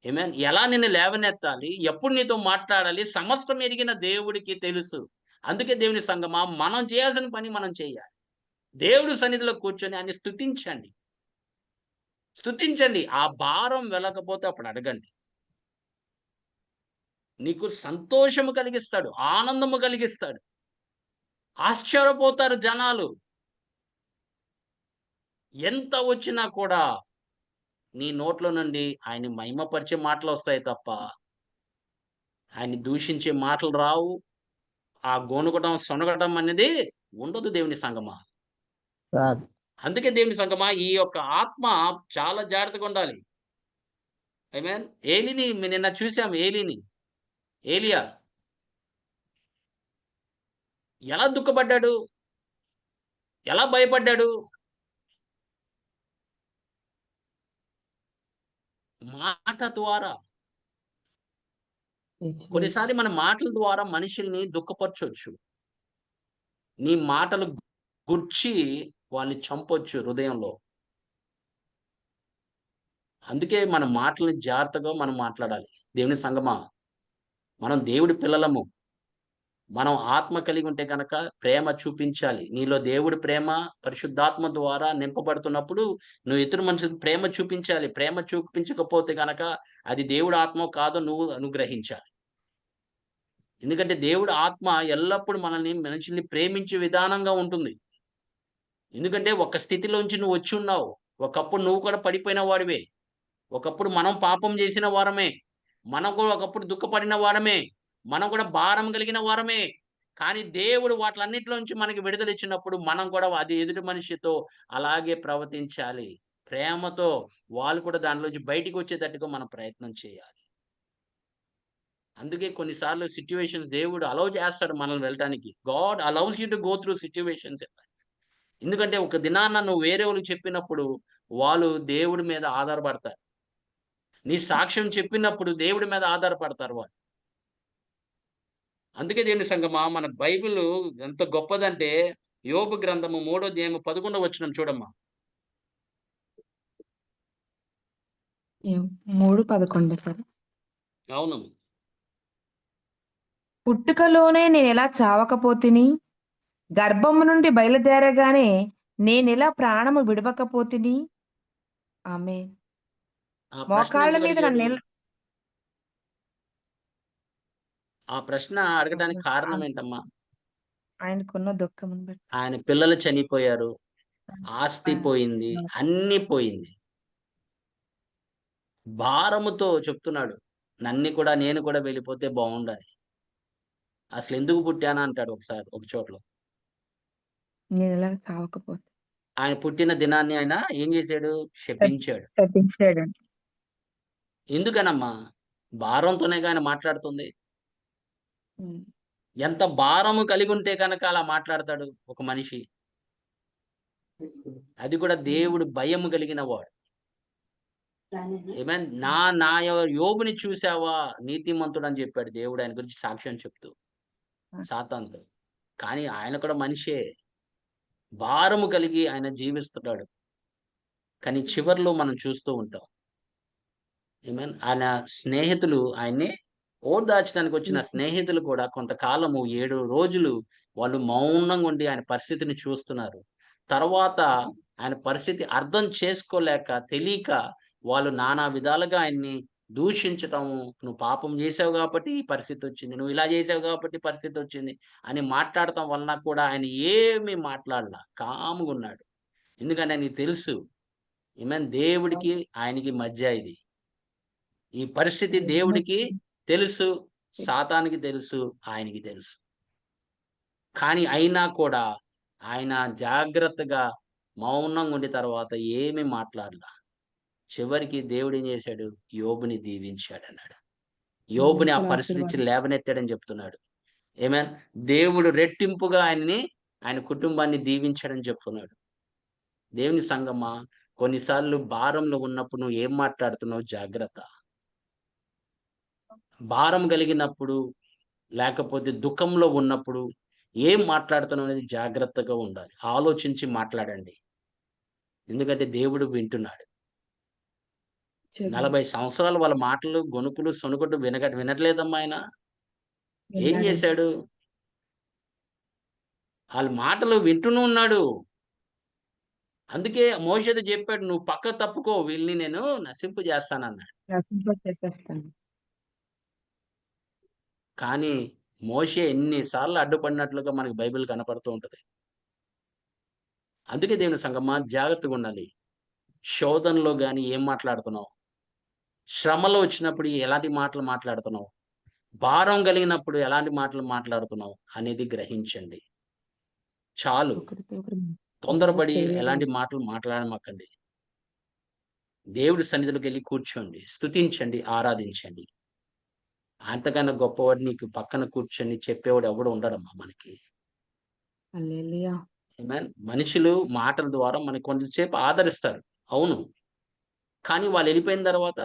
ఆమేన్. ఎలా నిన్ను లేవనెత్తాలి, ఎప్పుడు నీతో మాట్లాడాలి, సమస్తం ఎరిగిన దేవుడికి తెలుసు. అందుకే దేవుని సంగమా, మనం చేయాల్సిన పని మనం చేయాలి. దేవుడి సన్నిధిలో కూర్చొని ఆయన్ని స్తుతించండి. ఆ భారం వెళ్ళకపోతే అప్పుడు అడగండి. నీకు సంతోషము కలిగిస్తాడు, ఆనందము కలిగిస్తాడు. ఆశ్చర్యపోతారు జనాలు. ఎంత వచ్చినా కూడా నీ నోట్లో నుండి ఆయన్ని మహిమపరిచే మాటలు వస్తాయి తప్ప, ఆయన్ని దూషించే మాటలు రావు. ఆ గొణుగటం, సొనగటం అనేది ఉండదు దేవుని సంగమా. అందుకే దేవుని సంగమా, ఈ యొక్క ఆత్మ చాలా జాగ్రత్తగా ఉండాలి. ఆమేన్. ఏలీని నిన్న చూసాం. ఏలియా ఎలా దుఃఖపడ్డాడు, ఎలా భయపడ్డాడు. మాట ద్వారా. కొన్నిసార్లు మన మాటల ద్వారా మనుషుల్ని దుఃఖపరచొచ్చు. నీ మాటలు గుర్చి వాళ్ళని చంపొచ్చు హృదయంలో. అందుకే మన మాటల్ని జాగ్రత్తగా మనం మాట్లాడాలి. దేవుని సంగమా, మనం దేవుడి పిల్లలము. మనం ఆత్మ కలిగి ఉంటే గనక ప్రేమ చూపించాలి. నీలో దేవుడి ప్రేమ పరిశుద్ధాత్మ ద్వారా నింపబడుతున్నప్పుడు నువ్వు ఇతర మనుషులకు ప్రేమ చూపించాలి. ప్రేమ చూపించకపోతే గనక అది దేవుడి ఆత్మో కాదో నువ్వు అనుగ్రహించాలి. ఎందుకంటే దేవుడి ఆత్మ ఎల్లప్పుడూ మనుషుల్ని ప్రేమించే విధానంగా ఉంటుంది. ఎందుకంటే ఒక స్థితిలోంచి నువ్వు వచ్చున్నావు. ఒకప్పుడు నువ్వు కూడా పడిపోయిన వాడివే. ఒకప్పుడు మనం పాపం చేసిన వారమే. మనం కూడా ఒకప్పుడు దుఃఖపడిన వారమే. మనం కూడా భారం కలిగిన వారమే. కానీ దేవుడు వాటిలన్నిటిలోంచి మనకి విడుదలిచ్చినప్పుడు మనం కూడా అది ఎదుటి మనిషితో అలాగే ప్రవర్తించాలి. ప్రేమతో వాళ్ళు కూడా దానిలోంచి బయటికి వచ్చేటట్టుగా మనం ప్రయత్నం చేయాలి. అందుకే కొన్నిసార్లు సిట్యుయేషన్స్ దేవుడు అలౌ చేస్తాడు మనల్ని వెళ్ళటానికి. God allows you to go through situations. ఎందుకంటే ఒక దినాన నువ్వు వేరే వాళ్ళకి చెప్పినప్పుడు వాళ్ళు దేవుడి మీద ఆధారపడతారు. నీ సాక్ష్యం చెప్పినప్పుడు దేవుడి మీద ఆధారపడతారు వాళ్ళు. అందుకే దేవుని సంగమా, మన బైబిల్ ఎంత గొప్పదంటే యోబు గ్రంథము 3వ అధ్యాయము 11వ వచనం చూడమ్మా. 3:11 సార్. అవును. పుట్టుకలోనే నేనెలా చావకపోతిని, గర్భము నుండి బయలుదేరగానే నేనెలా ప్రాణము విడవకపోతిని. ఆమేన్. ఆ ప్రశ్న మోకాళ్ళ ఎందుకు మీద అడిగాడు? నన్ను ఆ ప్రశ్న అడగడానికి కారణం ఏంటమ్మా? ఆయనకున్న దుఃఖమును బట్టి. ఆయన పిల్లలు చనిపోయారు. ఆస్తి పోయింది. అన్నీ పోయింది. భారముతో చెప్తున్నాడు. నేను కూడా వెళ్ళిపోతే బావుండని. అసలెందుకు పుట్టానా అంటాడు ఒక చోటలో. నేనెలా చావకపోతే. ఆయన పుట్టిన దినాన్ని ఆయన ఏం చేశాడు? శపించాడు. శపించాడు. ఎందుకనమ్మా? భారంతోనేగా ఆయన మాట్లాడుతుంది. హ్మ్. ఎంత భారము కలిగుంటే గనక అలా మాట్లాడతాడు ఒక మనిషి. అది కూడా దేవుడు భయము కలిగిన వాడు. ఏమేన్ నా యోబుని చూసావా నీతిమంతుడు అని చెప్పాడు దేవుడు ఆయన గురించి సాక్ష్యం చెప్తూ సాతానుతో. కానీ ఆయన కూడా మనిషే. భారము కలిగి ఆయన జీవిస్తున్నాడు. కానీ చివర్లో మనం చూస్తూ ఉంటాం. ఏమేన్ ఆయన స్నేహితులు ఆయన్ని ఓదార్చడానికి వచ్చిన స్నేహితులు కూడా కొంతకాలము 7 రోజులు వాళ్ళు మౌనంగా ఉండి ఆయన పరిస్థితిని చూస్తున్నారు. తర్వాత ఆయన పరిస్థితి అర్థం చేసుకోలేక, తెలియక వాళ్ళు నానా విధాలుగా ఆయన్ని దూషించటము, "నువ్వు పాపం చేసావు కాబట్టి ఈ పరిస్థితొచ్చింది. నువ్వు ఇలా చేసావు కాబట్టి పరిస్థితొచ్చింది" అని మాట్లాడటం వలన కూడా ఆయన ఏమీ మాట్లాడలా. కామ్‌గున్నాడు. ఎందుకంటే ఆయనకి తెలుసు. దేవుడికి, ఆయనకి మధ్య ఇది. ఈ పరిస్థితి దేవుడికి తెలుసు. సాతానుకి తెలుసు. ఆయనకి తెలుసు. కానీ అయినా కూడా ఆయన జాగ్రత్తగా మౌనంగా ఉండి తర్వాత ఏమీ మాట్లాడలా. చివరికి దేవుడేం చేశాడు? యోబుని దీవించాడన్నాడు. యోబుని ఆ పరిస్థితి నుంచి లేవనెత్తాడని చెప్తున్నాడు. ఆమేన్. దేవుడు రెట్టింపుగా ఆయన కుటుంబాన్ని దీవించాడని చెప్తున్నాడు. దేవుని సంగమా, కొన్నిసార్లు భారంలో ఉన్నప్పుడు నువ్వు ఏం మాట్లాడుతున్నావు జాగ్రత్త. భారం కలిగినప్పుడు, లేకపోతే దుఃఖంలో ఉన్నప్పుడు ఏం మాట్లాడుతున్నావు అనేది జాగ్రత్తగా ఉండాలి. ఆలోచించి మాట్లాడండి. ఎందుకంటే దేవుడు వింటున్నాడు. 40 సంవత్సరాలు వాళ్ళ మాటలు, గొణుకులు, సొనుకులు వినట్లేదమ్మా ఆయన. ఏం చేశాడు? ఆళ్ళ మాటలు వింటూనే ఉన్నాడు. అందుకే మోషేతో చెప్పాడు, "నువ్వు పక్కకు తప్పుకో, వీళ్ళని నేను నశింపజేస్తానన్నాడు." నశింపచేసేస్తాను. కానీ మోషే ఎన్ని సార్లు అడ్డుపడినట్లుగా మనకి బైబిల్ కనపడుతూ ఉంటది. అందుకే దేవుని సంగమా జాగ్రత్తగా ఉండాలి. శోధనలో గాని ఏం మాట్లాడుతున్నావు? శ్రమలో వచ్చినప్పుడు ఎలాంటి మాటలు మాట్లాడుతున్నావు? భారం కలిగినప్పుడు ఎలాంటి మాటలు మాట్లాడుతున్నావు అనేది గ్రహించండి. చాలు. ఒకరితో ఒకరు తొందరపడి చేయలేరు. ఎలాంటి మాటలు మాట్లాడమాకండి. దేవుడి సన్నిధిలోకెళ్ళి కూర్చోండి. స్తుతించండి, ఆరాధించండి. అంతకన్నా గొప్పవాడు నీకు పక్కన కూర్చొని చెప్పేవాడు ఎవడు ఉండడమ్మా మనకి. హల్లెలూయా. ఆమేన్. మనుషులు మాటల ద్వారా మనకు కొంతసేపు ఆదరిస్తారు. అవును. కానీ వాళ్ళు వెళ్ళిపోయిన తర్వాత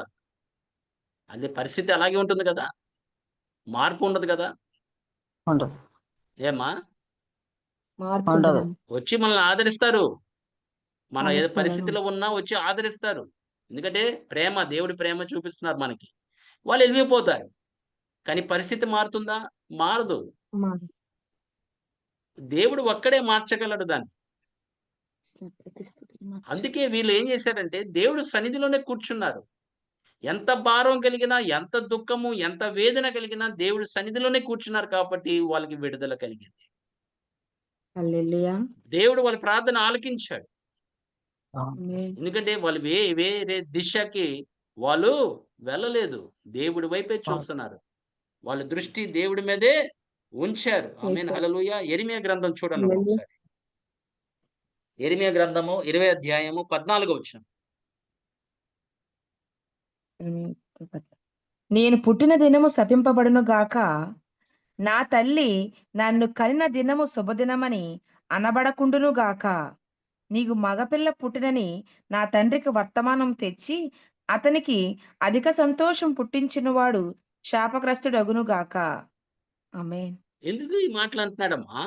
అదే పరిస్థితి అలాగే ఉంటుంది కదా! మార్పు ఉండదు కదా! ఉండదు. ఏమ్మా? మార్పు ఉండదు. ఉండదండి. వచ్చి మనల్ని ఆదరిస్తారు. మనం ఏ ఆదరిస్తారు. పరిస్థితిలో ఉన్నా వచ్చి ఆదరిస్తారు. ఎందుకంటే ప్రేమ, దేవుడి ప్రేమ చూపిస్తున్నారు మనకి. వాళ్ళు వెళ్ళిపోతారు. కానీ పరిస్థితి మారుతుందా? మారదు. మారు. దేవుడు ఒక్కడే మార్చగలడు దాన్ని. ప్రతిస్తుతిని మార్చు. అందుకే వీళ్ళు ఏం చేశారంటే దేవుడి సన్నిధిలోనే కూర్చున్నారు. ఎంత భారం కలిగినా, ఎంత దుఃఖము, ఎంత వేదన కలిగినా దేవుడి సన్నిధిలోనే కూర్చున్నారు కాబట్టి వాళ్ళకి విడుదల కలిగింది. హల్లెలూయా. దేవుడు వాళ్ళ ప్రార్థన ఆలకించాడు. ఆమేన్. ఎందుకంటే వాళ్ళు వేరే దిశకి వాళ్ళు వెళ్ళలేదు. దేవుడి వైపే చూస్తున్నారు. వాళ్ళ దృష్టి దేవుడి మీదే ఉంచారు. ఆమేన్. చేశారు. హల్లెలూయా. యెరిమియా గ్రంథం చూడండి హల్లెలూయా. ఒకసారి. యెరిమియా గ్రంథము 20 అధ్యాయము 14 వచనం. నేను పుట్టిన దినము శపింపబడును గాక, నా తల్లి నన్ను కనిన దినము శుభదినమని అనబడకుండును గాక. నీకు మగపిల్ల పుట్టినని నా తండ్రికి వర్తమానం తెచ్చి అతనికి అధిక సంతోషం పుట్టించినవాడు శాపగ్రస్తుడగును గాక. ఆమేన్. ఎందుకు ఈ మాటలు అంటున్నాడమ్మా?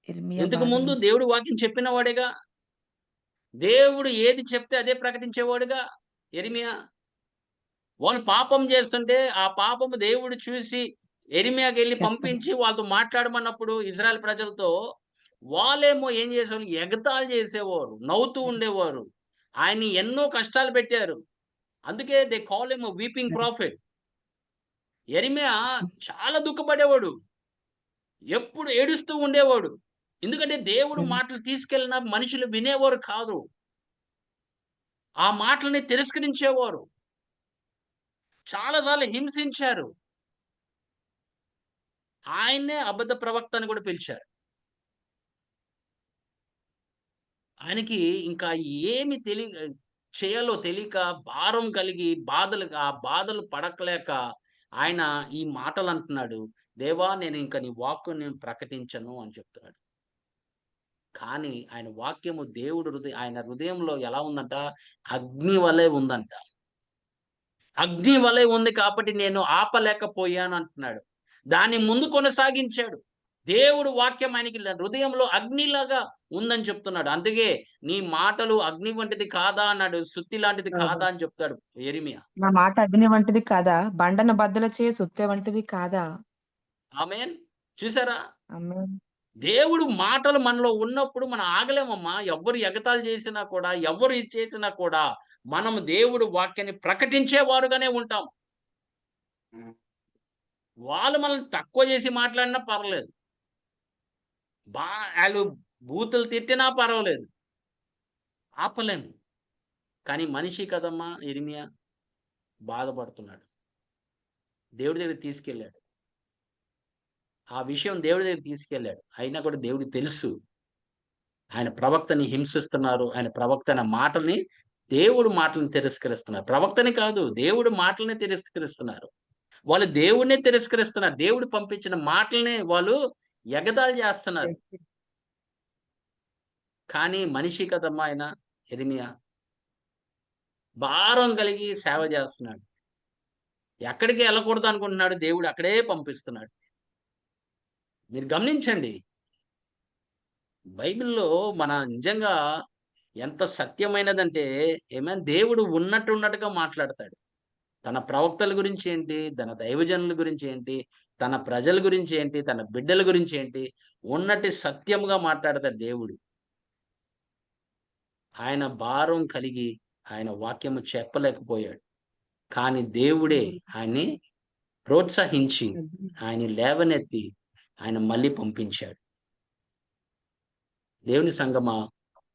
ఇర్మియా ఇంతకు ముందు బాధను. దేవుడు వాక్యం చెప్పిన వాడేగా. దేవుడు ఏది చెప్తే అదే ప్రకటించేవాడుగా యెరిమియా. వాళ్ళు పాపం చేస్తుంటే ఆ పాపము దేవుడు చూసి యెరిమియాకెళ్ళి చెప్పండి. పంపించి వాళ్ళతో మాట్లాడమన్నప్పుడు ఇజ్రాయెల్ ప్రజలతో వాళ్ళేమో ఏం చేసేవాళ్ళు? ఎగతాళి చేసేవారు. నవ్వుతూ ఉండేవారు. ఆయన్ని ఎన్నో కష్టాలు పెట్టారు. అందుకే they call him weeping prophet. Jeremiah చాలా దుఃఖపడేవాడు. ఎప్పుడు ఏడుస్తూ ఉండేవాడు. ఎందుకంటే దేవుడు మాటలు తీసుకెళ్ళిన మనుషులు వినేవారు కాదు. ఆ మాటలని తిరస్కరించేవారు. చాలా సార్లు హింసించారు. ఆయన్నే అబద్ధ ప్రవక్త అని కూడా పిలిచారు. ఆయనకి ఇంకా ఏమి చేయాలో తెలియక భారం కలిగి ఆ బాధలు పడకలేక ఆయన ఈ మాటలు అంటున్నాడు. దేవా నేను ఇంకా నీ వాక్కు నేను ప్రకటించను అని చెప్తున్నాడు. కానీ ఆయన వాక్యము ఆయన హృదయంలో ఎలా ఉందంట? అగ్ని వలె ఉందంట. అగ్ని వలె ఉంది కాబట్టి నేను ఆపలేకపోయాను అంటున్నాడు. దాన్ని ముందు కొనసాగించాడు. దేవుడు వాక్యం ఆయనకి హృదయంలో అగ్నిలాగా ఉందని చెప్తున్నాడు. అందుకే నీ మాటలు అగ్ని వంటిది కాదా అన్నాడు. సుత్తి లాంటిది కాదా అని చెప్తాడు యెరెమీయా. నా మాట అగ్ని వంటిది కాదా, బండను బద్దలు చేయ సుత్తె వంటిది కాదా. ఆమేన్. చూసారా? ఆమేన్. దేవుడు మాటలు మనలో ఉన్నప్పుడు మనం ఆగలేమమ్మా. ఎవ్వరు ఎగతాళి చేసినా కూడా, ఎవ్వరు ఇది చేసినా కూడా, మనం దేవుడు వాక్యాన్ని ప్రకటించేవారుగానే ఉంటాం. వాళ్ళు మనల్ని తక్కువ చేసి మాట్లాడినా పర్లేదు. ఆళ్ళు బూతులు తిట్టినా పర్వాలేదు. ఆపలేము. కానీ మనిషి కదమ్మా యెరెమీయా. బాధపడుతున్నాడు. దేవుడి దగ్గరికి తీసుకెళ్ళాడు. ఆ విషయం దేవుడి దగ్గరికి తీసుకెళ్ళాడు. అయినా కూడా దేవుడికి తెలుసు. ఆయన ప్రవక్తని హింసిస్తున్నారు. ఆయన ప్రవక్త అనే మాటల్ని దేవుడు మాటలను తిరస్కరిస్తున్నారు. ప్రవక్తని కాదు, దేవుడు మాటలనే తిరస్కరిస్తున్నారు. వాళ్ళు దేవుడినే తిరస్కరిస్తున్నారు. దేవుడు పంపించిన మాటలనే వాళ్ళు ఎగతాళి చేస్తున్నారు. కానీ మనిషి కదమ్మా ఆయన యెరెమీయా. భారం కలిగి సేవ చేస్తున్నాడు. ఎక్కడికి వెళ్ళకూడదు అనుకుంటున్నాడు, దేవుడు అక్కడే పంపిస్తున్నాడు. మీరు గమనించండి. బైబిల్‌లో మన నిజంగా ఎంత సత్యమైనదంటే దేవుడు ఉన్నట్టున్నట్టుగా మాట్లాడతాడు. తన ప్రవక్తల గురించి ఏంటి, తన దైవజనుల గురించి ఏంటి, తన ప్రజల గురించి ఏంటి, తన బిడ్డల గురించి ఏంటి, ఉన్నట్టి సత్యముగా మాట్లాడతాడు దేవుడు. ఆయన భారం కలిగి ఆయన వాక్యము చెప్పలేకపోయాడు. కానీ దేవుడే ఆయన్ని ప్రోత్సహించి, ఆయన్ని లేవనెత్తి, ఆయన మళ్ళీ పంపించాడు. దేవుని సంగమా,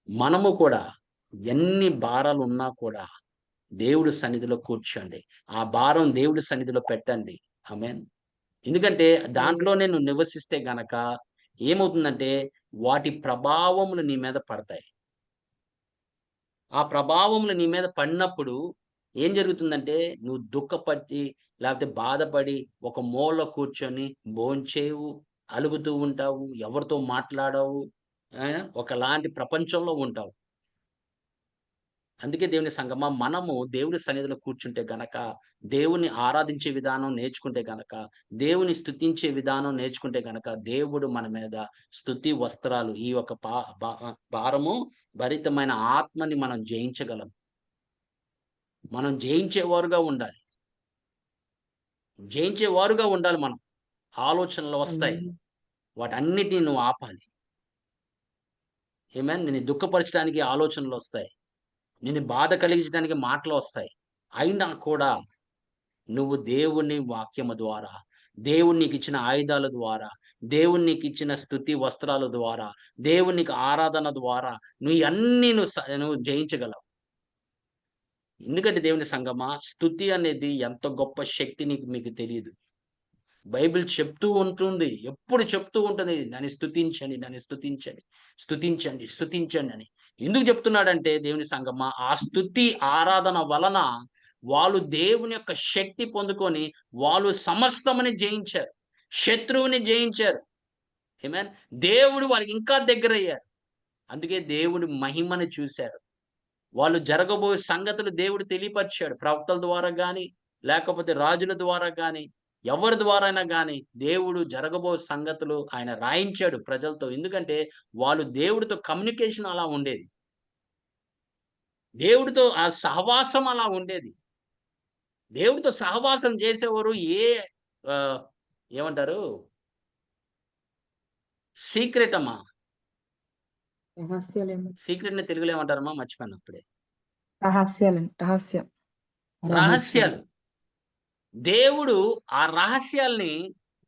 మనము కూడా ఎన్ని భారాలున్నా కూడా దేవుడి సన్నిధిలో కూర్చోండి. ఆ భారం దేవుడి సన్నిధిలో పెట్టండి. ఆమేన్. ఎందుకంటే దాంట్లోనే నువ్వు నివసిస్తే గనక ఏమవుతుందంటే వాటి ప్రభావములు నీ మీద పడతాయి. ఆ ప్రభావములు నీ మీద పడినప్పుడు ఏం జరుగుతుందంటే నువ్వు దుఃఖపడి, లేకపోతే బాధపడి ఒక మూల కూర్చొని భోంచేయవు, అలుగుతూ ఉంటావు, ఎవరితో మాట్లాడవు. ఒకలాంటి ప్రపంచంలో ఉంటావు. అందుకే దేవుని సంగమా, మనము దేవుని సన్నిధిలో కూర్చుంటే గనక, దేవుని ఆరాధించే విధానం నేర్చుకుంటే గనక, దేవుని స్తుతించే విధానం నేర్చుకుంటే గనక, దేవుడు మన మీద స్తుతి వస్త్రాలు ఈ యొక్క భారము భరితమైన ఆత్మని మనం జయించగలం. మనం జయించేవారుగా ఉండాలి. జయించేవారుగా ఉండాలి మనం. ఆలోచనలు వస్తాయి. ఆమేన్. వాటన్నిటిని నువ్వు ఆపాలి. ఆమేన్. నిన్ను దుఃఖపరచడానికి ఆలోచనలొస్తాయి. నిన్ను బాధ కలిగించడానికి మాటలొస్తాయి. అయినా కూడా నువ్వు దేవుని వాక్యము ద్వారా, దేవుడు నీకిచ్చిన ఆయుధాల ద్వారా, దేవుడు నీకిచ్చిన స్తుతి వస్త్రాల ద్వారా, దేవుడు నీకు ఆరాధన ద్వారా నువ్వు జయించగలవు. ఎందుకంటే దేవుని సంగమా, స్తుతి అనేది ఎంత గొప్ప శక్తి మీకు తెలీదు. బైబిల్ చెప్తూ ఉంటుంది. ఎప్పుడు చెప్తూ ఉంటుంది. దాన్ని స్తుతించండి, దాన్ని స్తుతించండి, స్తుతించండి, స్తుతించండి అని. ఎందుకు చెప్తున్నాడంటే దేవుని సంగమా, ఆ స్తుతి ఆరాధన వలన వాళ్ళు దేవుని యొక్క శక్తి పొందుకొని వాళ్ళు సమస్తముని జయించారు. శత్రువుని జయించారు. ఆమేన్. దేవుడు వాళ్ళకి ఇంకా దగ్గరయ్యారు. అందుకే దేవుడి మహిమను చూశారు. వాళ్ళు జరగబోయే సంగతులు దేవుడు తెలియపరిచాడు. ప్రవక్తల ద్వారా గాని, లేకపోతే రాజుల ద్వారా గాని, ఎవరి ద్వారా అయినా గాని దేవుడు జరగబోయే సంగతులు ఆయన రాయించాడు ప్రజలతో. ఎందుకంటే వాళ్ళు దేవుడితో కమ్యూనికేషన్ అలా ఉండేది. దేవుడితో ఆ సహవాసం అలా ఉండేది. దేవుడితో సహవాసం చేసేవారు ఆహ్, ఏమంటారు? సీక్రెట్ అమ్మా. రహస్యాలేమో. సీక్రెట్‌ని తెలుగులో ఏమంటారమ్మా? మర్చిపోయాను అప్పుడే. రహస్యాలండి. రహస్యం. రహస్యాలు. దేవుడు ఆ రహస్యాల్ని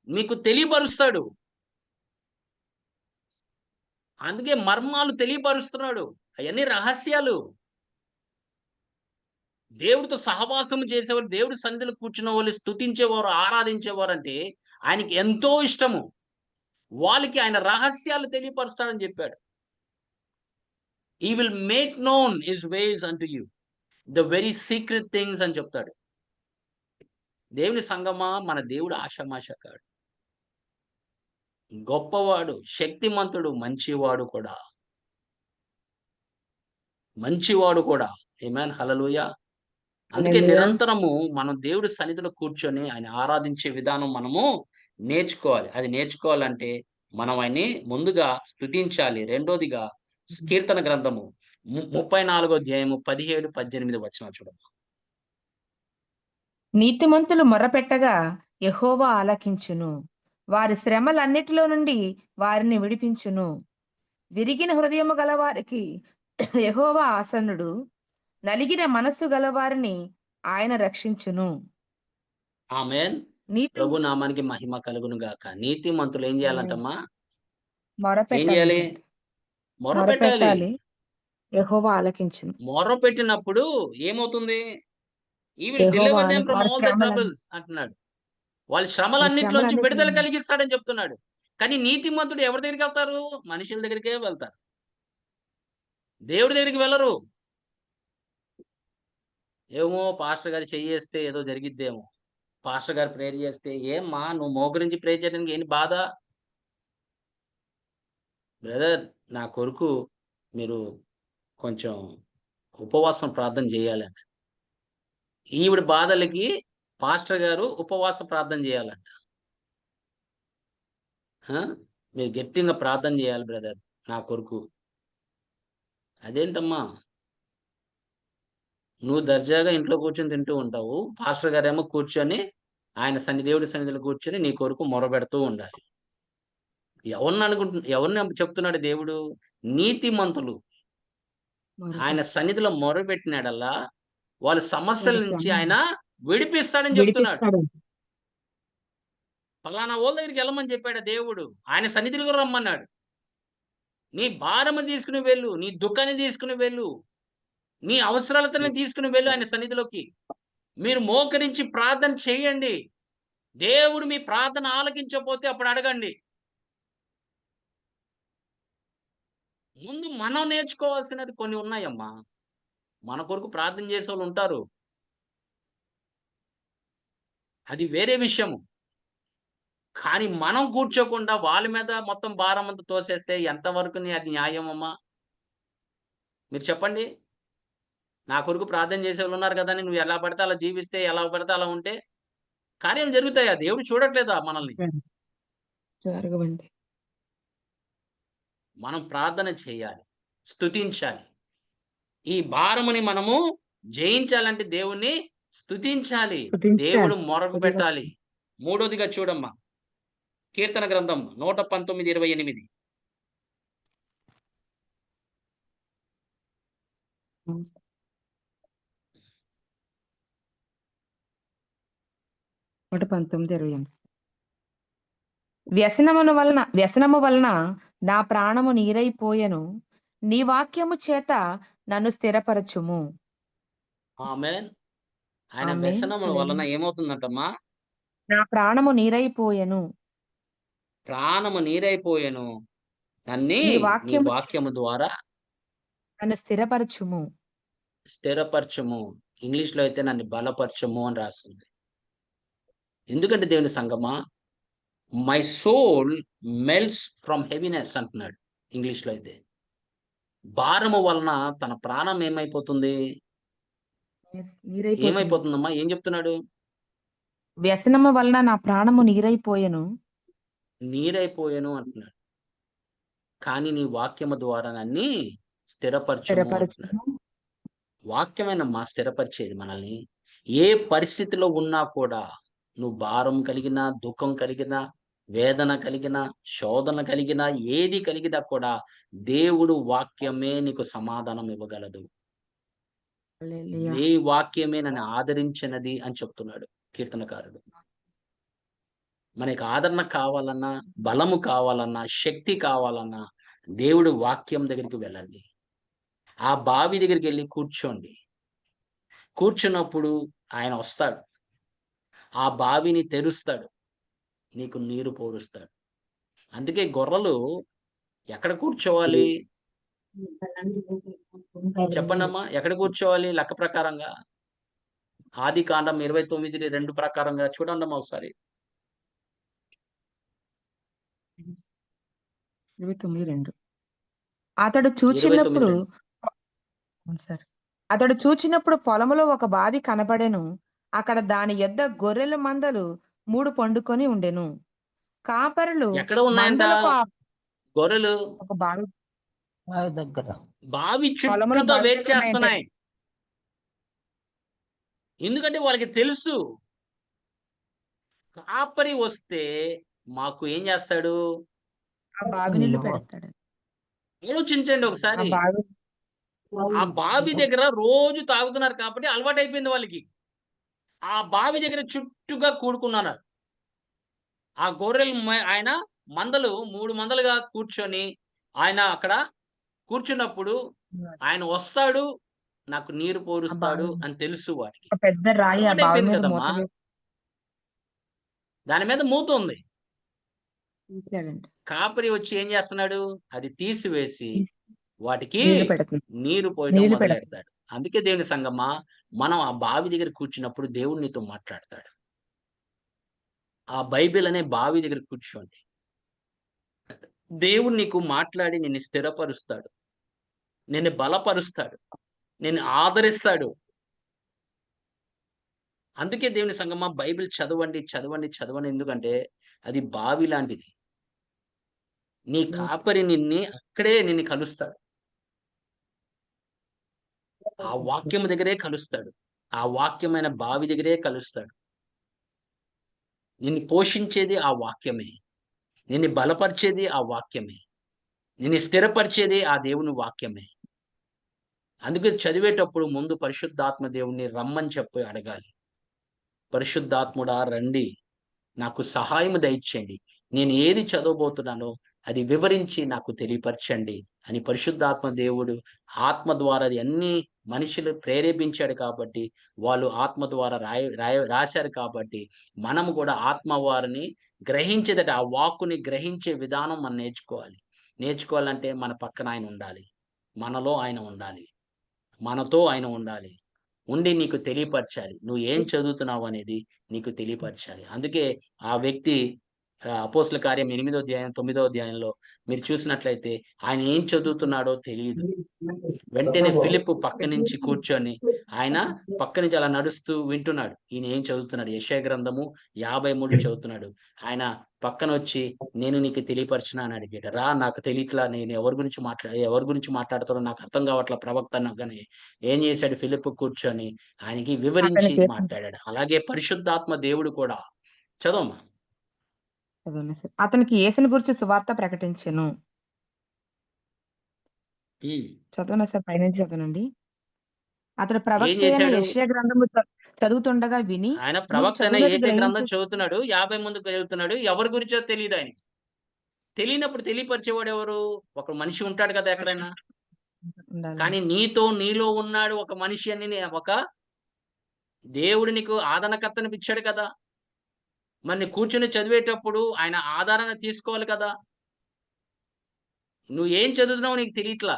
మీకు తెలియపరుస్తాడు. అందుకే మర్మాలు తెలియపరుస్తున్నాడు. అయన్నీ రహస్యాలు. దేవుడితో సహవాసం చేసేవారు, దేవుడి సన్నిధిలో కూర్చున్నవాళ్ళు, స్తుతించేవారు, ఆరాధించేవారంటే ఆయనకి ఎంతో ఇష్టము. వాళ్ళకి ఆయన రహస్యాలు తెలియపరుస్తాడని చెప్పాడు. He will make known his ways unto you. The very secret things అని చెప్తాడు. దేవుని సంగమా, మన దేవుడు ఆషామాష కాడు. గొప్పవాడు, శక్తిమంతుడు, మంచివాడు కూడా. మంచివాడు కూడా. ఆమేన్, హల్లెలూయా. అందుకే హల్లెలూయా. నిరంతరము మనం దేవుడి సన్నిధిలో కూర్చొని ఆయన ఆరాధించే విధానం మనము నేర్చుకోవాలి. అది నేర్చుకోవాలంటే మనం ఆయన్ని ముందుగా స్తుతించాలి. రెండోదిగా కీర్తన గ్రంథము 34 అధ్యాయము 17, 18 వచనాలు చూడండి. నీతిమంతులు మొర్రపెట్టగా యెహోవా ఆలకించును. వారి శ్రమలన్నిటిలో నుండి వారిని విడిపించును. విరిగిన హృదయము గలవారికి యెహోవా ఆసన్నుడు. నలిగిన మనస్సు గలవారిని ఆయన రక్షించును. ఆమేన్. నీతి ప్రభు నామానికి మహిమ కలుగును గాక. నీతిమంతులు ఏం చేయాలంటమ్మా? ఏం చేయాలి? మొరపెట్టాలి. మొర్రపెట్టాలి. మొరపెట్టాలి. యెహోవా ఆలకించును. మొర్రపెట్టినప్పుడు ఏమవుతుంది? "He will Jehovah deliver them from వారి ఆల్ ద శ్రమలన్నీ ట్రబుల్స్" అంటున్నాడు. వాళ్ళ శ్రమలన్నిటిలోంచి శ్రమలన్నిటిలో విడుదల కలిగిస్తాడని చెప్తున్నాడు. కానీ నీతిమంతుడు ఎవరి దగ్గరికెళ్తారు? మనుషుల దగ్గరికే వెళ్తారు. దేవుడి దగ్గరికి వెళ్లరు. ఏమో పాస్టర్ గారు చెయ్యేస్తే ఏదో జరిగిద్దేమో. పాస్టర్ గారు ప్రేయర్ చేస్తే, "ఏమ్మా నువ్వు మోకరించి ప్రేయర్ చేయడానికి ఏంటి బాధ?" బ్రదర్ నా కొరకు మీరు కొంచెం ఉపవాసం ప్రార్థన చేయాలంట. ఈవిడ బాధలకి పాస్టర్ గారు ఉపవాస ప్రార్థన చేయాలంట. ఆ! మీరు గట్టిగా ప్రార్థన చేయాలి బ్రదర్ నా కొరకు. అదేంటమ్మా? నువ్వు దర్జాగా ఇంట్లో కూర్చొని తింటూ ఉంటావు. పాస్టర్ గారేమో కూర్చొని ఆయన దేవుడి సన్నిధిలో కూర్చొని నీ కొరకు మొరపెడుతూ ఉండాలి. ఎవరిని చెప్తున్నాడు దేవుడు? నీతిమంతులు ఆయన మొరపెట్టు. సన్నిధిలో మొరపెట్టినాడల్లా వాళ్ళ సమస్యల వారి నుంచి శ్రమ ఆయన విడిపిస్తాడని చెప్తున్నాడు. విడిపిస్తాడు. పలానా వాళ్ళ దగ్గరికెళ్ళమని చెప్పాడా దేవుడు. ఆయన సన్నిధిలోకి రమ్మన్నాడు. నీ భారము తీసుకుని వెళ్ళు. నీ దుఃఖాన్ని తీసుకుని వెళ్ళు. నీ అవసరాలతోనే తీసుకుని వెళ్ళు ఆయన సన్నిధిలోకి. మీరు మోకరించి ప్రార్థన చేయండి. దేవుడు మీ ప్రార్థన ఆలకించకపోతే అప్పుడు అడగండి. ముందు మనం నేర్చుకోవాల్సినది కొన్ని ఉన్నాయమ్మా. మన కొరకు ప్రార్థన చేసేవాళ్ళు ఉంటారు. అది వేరే విషయము. కానీ మనం కూర్చోకుండా వాళ్ళ మీద మొత్తం భారమంతా తోసేస్తే ఎంతవరకుని అది న్యాయమమ్మా? మీరు చెప్పండి. నా కొరకు ప్రార్థన చేసేవాళ్ళున్నారు కదని నువ్వు ఎలా పడితే అలా జీవిస్తే, ఎలా పడితే అలా ఉంటే కార్యాలు జరుగుతాయా? దేవుడు చూడట్లేదా మనల్ని? జరగవండి. మనం ప్రార్థన చేయాలి. స్తుతించాలి. ఈ భారముని మనము జయించాలంటే దేవుణ్ణి స్తుతించాలి. స్తుతించాలి. దేవుడు మొరకు పెట్టాలి. మూడోదిగా చూడమ్మా. కీర్తన గ్రంథం 119:28. హ్మ్. 119:28. వ్యసనము వలన నా ప్రాణము నీరైపోయెను. నీ వాక్యము చేత నన్ను స్థిరపరచుము. ఆమేన్. ఆయన ఆమేన్. వ్యసనముల వలన హల్లెలూయా. ఏమవుతుందంటమ్మా? నా ప్రాణము నీరైపోయెను. ప్రాణము నీరైపోయెను. నీ నీ వాక్యము వాక్యము ద్వారా నన్ను స్థిరపరచుము. స్థిరపరచుము. ఇంగ్లీష్‌లో అయితే నన్ను బలపరచుము అని రాస్తుంది. ఎందుకంటే దేవుని సంగమా, my soul melts from heaviness అంటున్నాడు ఇంగ్లీష్‌లో అయితే. భారము వలన తన ప్రాణం ఏమైపోతుంది? నీరైపోతుంది. ఏమైపోతుందమ్మా? ఏం చెప్తున్నాడు? వ్యసనము వలన నా ప్రాణము నీరైపోయెను. నీరైపోయెను అంటున్నాడు. కానీ నీ వాక్యము ద్వారా నన్ని స్థిరపరచుము అంటున్నాడు. స్థిరపరచుము. వాక్యమేనమ్మా స్థిరపరిచేది మనల్ని. ఏ పరిస్థితిలో ఉన్నా కూడా నువ్వు భారం కలిగినా, దుఃఖం కలిగినా, వేదన కలిగినా, శోధన కలిగినా, ఏది కలిగినా కూడా దేవుడు వాక్యమే నీకు సమాధానం ఇవ్వగలదు. హల్లెలూయా. నీ వాక్యమే నన్ను ఆదరించినది అని చెప్తున్నాడు కీర్తనకారుడు. మనకి ఆదరణ కావాలన్నా, బలము కావాలన్నా, శక్తి కావాలన్నా దేవుడి వాక్యం దగ్గరికి వెళ్ళండి. ఆ బావి దగ్గరికెళ్ళి కూర్చోండి. కూర్చున్నప్పుడు ఆయన వస్తాడు. ఆ బావిని తెరుస్తాడు. నీకు నీరు పోరుస్తాడు. అందుకే గొర్రెలు ఎక్కడ కూర్చోవాలి? చెప్పండమ్మా. ఎక్కడ కూర్చోవాలి లెక్క ప్రకారంగా? ఆదికాండం 29:2 ప్రకారంగా చూడండమ్మా ఒకసారి. 29:2. అతడు చూచినప్పుడు 29:2. అవును సార్. అతడు చూచినప్పుడు పొలములో ఒక బావి కనబడెను. అక్కడ దాని యొద్ద గొర్రెల మందలు 3 పండుకొని ఉండెను. కాపరులు ఎక్కడ ఉన్నాయంట మందలకు గొర్రెలు? ఒక బావి బావి దగ్గర. బావి పొలంలో చుట్టూతో బావి వెయిట్ దగ్గర ఉన్నాయంట. చేస్తున్నాయి. ఎందుకంటే వాళ్ళకి తెలుసు కాపరి వస్తే మాకు ఏం చేస్తాడు? ఆ బావి నీళ్లు పెడతాడు. ఆలోచించండి ఆ ఒకసారి. బావి ఆ బావి దగ్గర రోజు తాగుతున్నారు కాబట్టి అలవాటైపోయింది వాళ్ళకి. ఆ బావి దగ్గర చుట్టూగా కూడుకున్నారు. ఆ గొర్రెలు ఆయన మందలు 3 మందలుగా కూర్చొని ఆయన అక్కడ కూర్చున్నప్పుడు ఆయన వస్తాడు, నాకు నీరు ఆ పోరుస్తాడు బావి అని తెలుసు వాడికి. ఒక పెద్ద రాయి ఆ బావి అలవాటైపోయింది మీద మూత కదమ్మా! వేసి దాని మీద మూత ఉంది. తీసాడంట. కాపరి వచ్చి ఏం చేస్తున్నాడు? అది తీసివేసి వాటికి నీళ్లు పెడుతుంది. నీరు పోయటం నీళ్లు పెడుతుంది. మొదలెడతాడు. అందుకే దేవుని సంగమా, మనం ఆ బావి దగ్గర కూర్చున్నప్పుడు దేవుడు నీతో మాట్లాడతాడు. ఆ బైబిల్ అనే బావి దగ్గర కూర్చోండి. దేవుడు నీకు మాట్లాడి నిన్ను స్థిరపరుస్తాడు. నిన్ను బలపరుస్తాడు. నిన్ను ఆదరిస్తాడు. అందుకే దేవుని సంగమా బైబిల్ చదవండి, చదవండి, చదవండి. ఎందుకంటే అది బావి లాంటిది. నీ కాపరి అక్కడే నిన్ను కలుస్తాడు. ఆ వాక్యము దగ్గరే కలుస్తాడు. ఆ వాక్యమైన బావి దగ్గరే కలుస్తాడు. నిన్ను పోషించేది ఆ వాక్యమే. నిన్ను బలపరిచేది ఆ వాక్యమే. నిన్ను స్థిరపరిచేది ఆ దేవుని వాక్యమే. అందుకే చదివేటప్పుడు ముందు పరిశుద్ధాత్మ దేవుడిని రమ్మని చెప్పి అడగాలి. పరిశుద్ధాత్ముడా రండి. నాకు సహాయము దయచేయండి. నేను ఏది చదవబోతున్నానో అది వివరించి నాకు తెలియపరచండి అని పరిశుద్ధాత్మ దేవుడు ఆత్మ ద్వారా అది అన్ని మనుషులు ప్రేరేపించాడు కాబట్టి, వాళ్ళు ఆత్మ ద్వారా రాశారు కాబట్టి, మనము కూడా ఆత్మ వారిని గ్రహించేదట ఆ వాక్కుని గ్రహించే విధానం మనం నేర్చుకోవాలి. నేర్చుకోవాలంటే మన పక్కన ఆయన ఉండాలి. మనలో ఆయన ఉండాలి. మనతో ఆయన ఉండాలి. ఉండి నీకు తెలియపరచాలి. నువ్వు ఏం చదువుతున్నావు అనేది నీకు తెలియపరచాలి. అందుకే ఆ వ్యక్తి అపోస్తల కార్యం 8వ అధ్యాయం, 9వ అధ్యాయంలో మీరు చూసినట్లయితే ఆయన ఏం చదువుతున్నాడో తెలీదు. వెంటనే ఫిలిప్ పక్క నుంచి కూర్చొని ఆయన పక్క నుంచి అలా నడుస్తూ వింటున్నాడు. ఈయన ఏం చదువుతున్నాడు? యెషయా గ్రంథము 53 చదువుతున్నాడు. ఆయన పక్కనొచ్చి నేను నీకు తెలియపరచునా అని అడిగాడు. రా నాకు తెలియట్లా నేను ఎవరి గురించి మాట్లాడుతానో నాకు అర్థం కావట్లా ప్రవక్త అనగానే ఏం చేశాడు ఫిలిప్ కూర్చొని ఆయనకి వివరించి అతనికి మాట్లాడాడు. అలాగే పరిశుద్ధాత్మ దేవుడు కూడా చదవమ్మా. చదవండి సార్. అతనికి యేసుని గురించి సువార్త ప్రకటించెను. హ్మ్. చదవనా సార్? పైనుంచి చదవనండి. అతడు ఏం ప్రవక్త అయిన చేశాడు? యెషయా గ్రంథము చదువుతుండగా విని, ఆయన నువ్వు ప్రవక్త అయిన చదివినది యేసయ్య గ్రంథం గ్రహించు చదువుతున్నాడు. 50 మంది చదువుతున్నాడు. ఎవరి గురించో తెలీదు ఆయనకి. తెలియనప్పుడు తెలియపరిచేవాడు ఎవరు? ఒక మనిషి ఉంటాడు కదా ఎక్కడైనా. ఉండాలండి. కానీ నీలో ఉన్నాడు ఒక మనిషి అని ఒక దేవుడు నీకు ఆదరణకర్తనిచ్చాడు కదా! మరి నీ కూర్చొని చదివేటప్పుడు ఆయన ఆదరణ తీసుకోవాలి కదా! నువ్వు ఏం చదువుతున్నావో నీకు తెలియట్లా.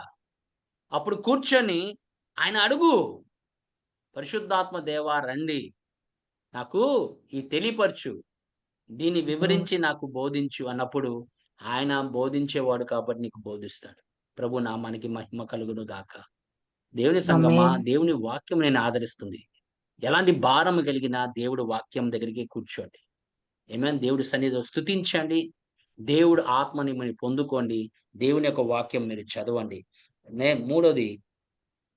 అప్పుడు కూర్చొని ఆయన అడుగు. పరిశుద్ధాత్మ దేవా రండి. నాకు తెలియపరచు. దీన్ని వివరించి నాకు బోధించు అన్నప్పుడు ఆయన బోధించేవాడు కాబట్టి నీకు బోధిస్తాడు. ప్రభు నామానికి మహిమ కలుగును గాక. దేవుని సంగమా, ఆమేన్. దేవుని వాక్యం నిన్ను ఆదరిస్తుంది. ఎలాంటి భారం కలిగిన దేవుడు వాక్యం దగ్గరికి కూర్చోండి. ఆమేన్. దేవుడి సన్నిధిలో స్తుతించండి. దేవుడు ఆత్మని మీరు పొందుకోండి. దేవుని యొక్క వాక్యం మీరు చదవండి. మూడోది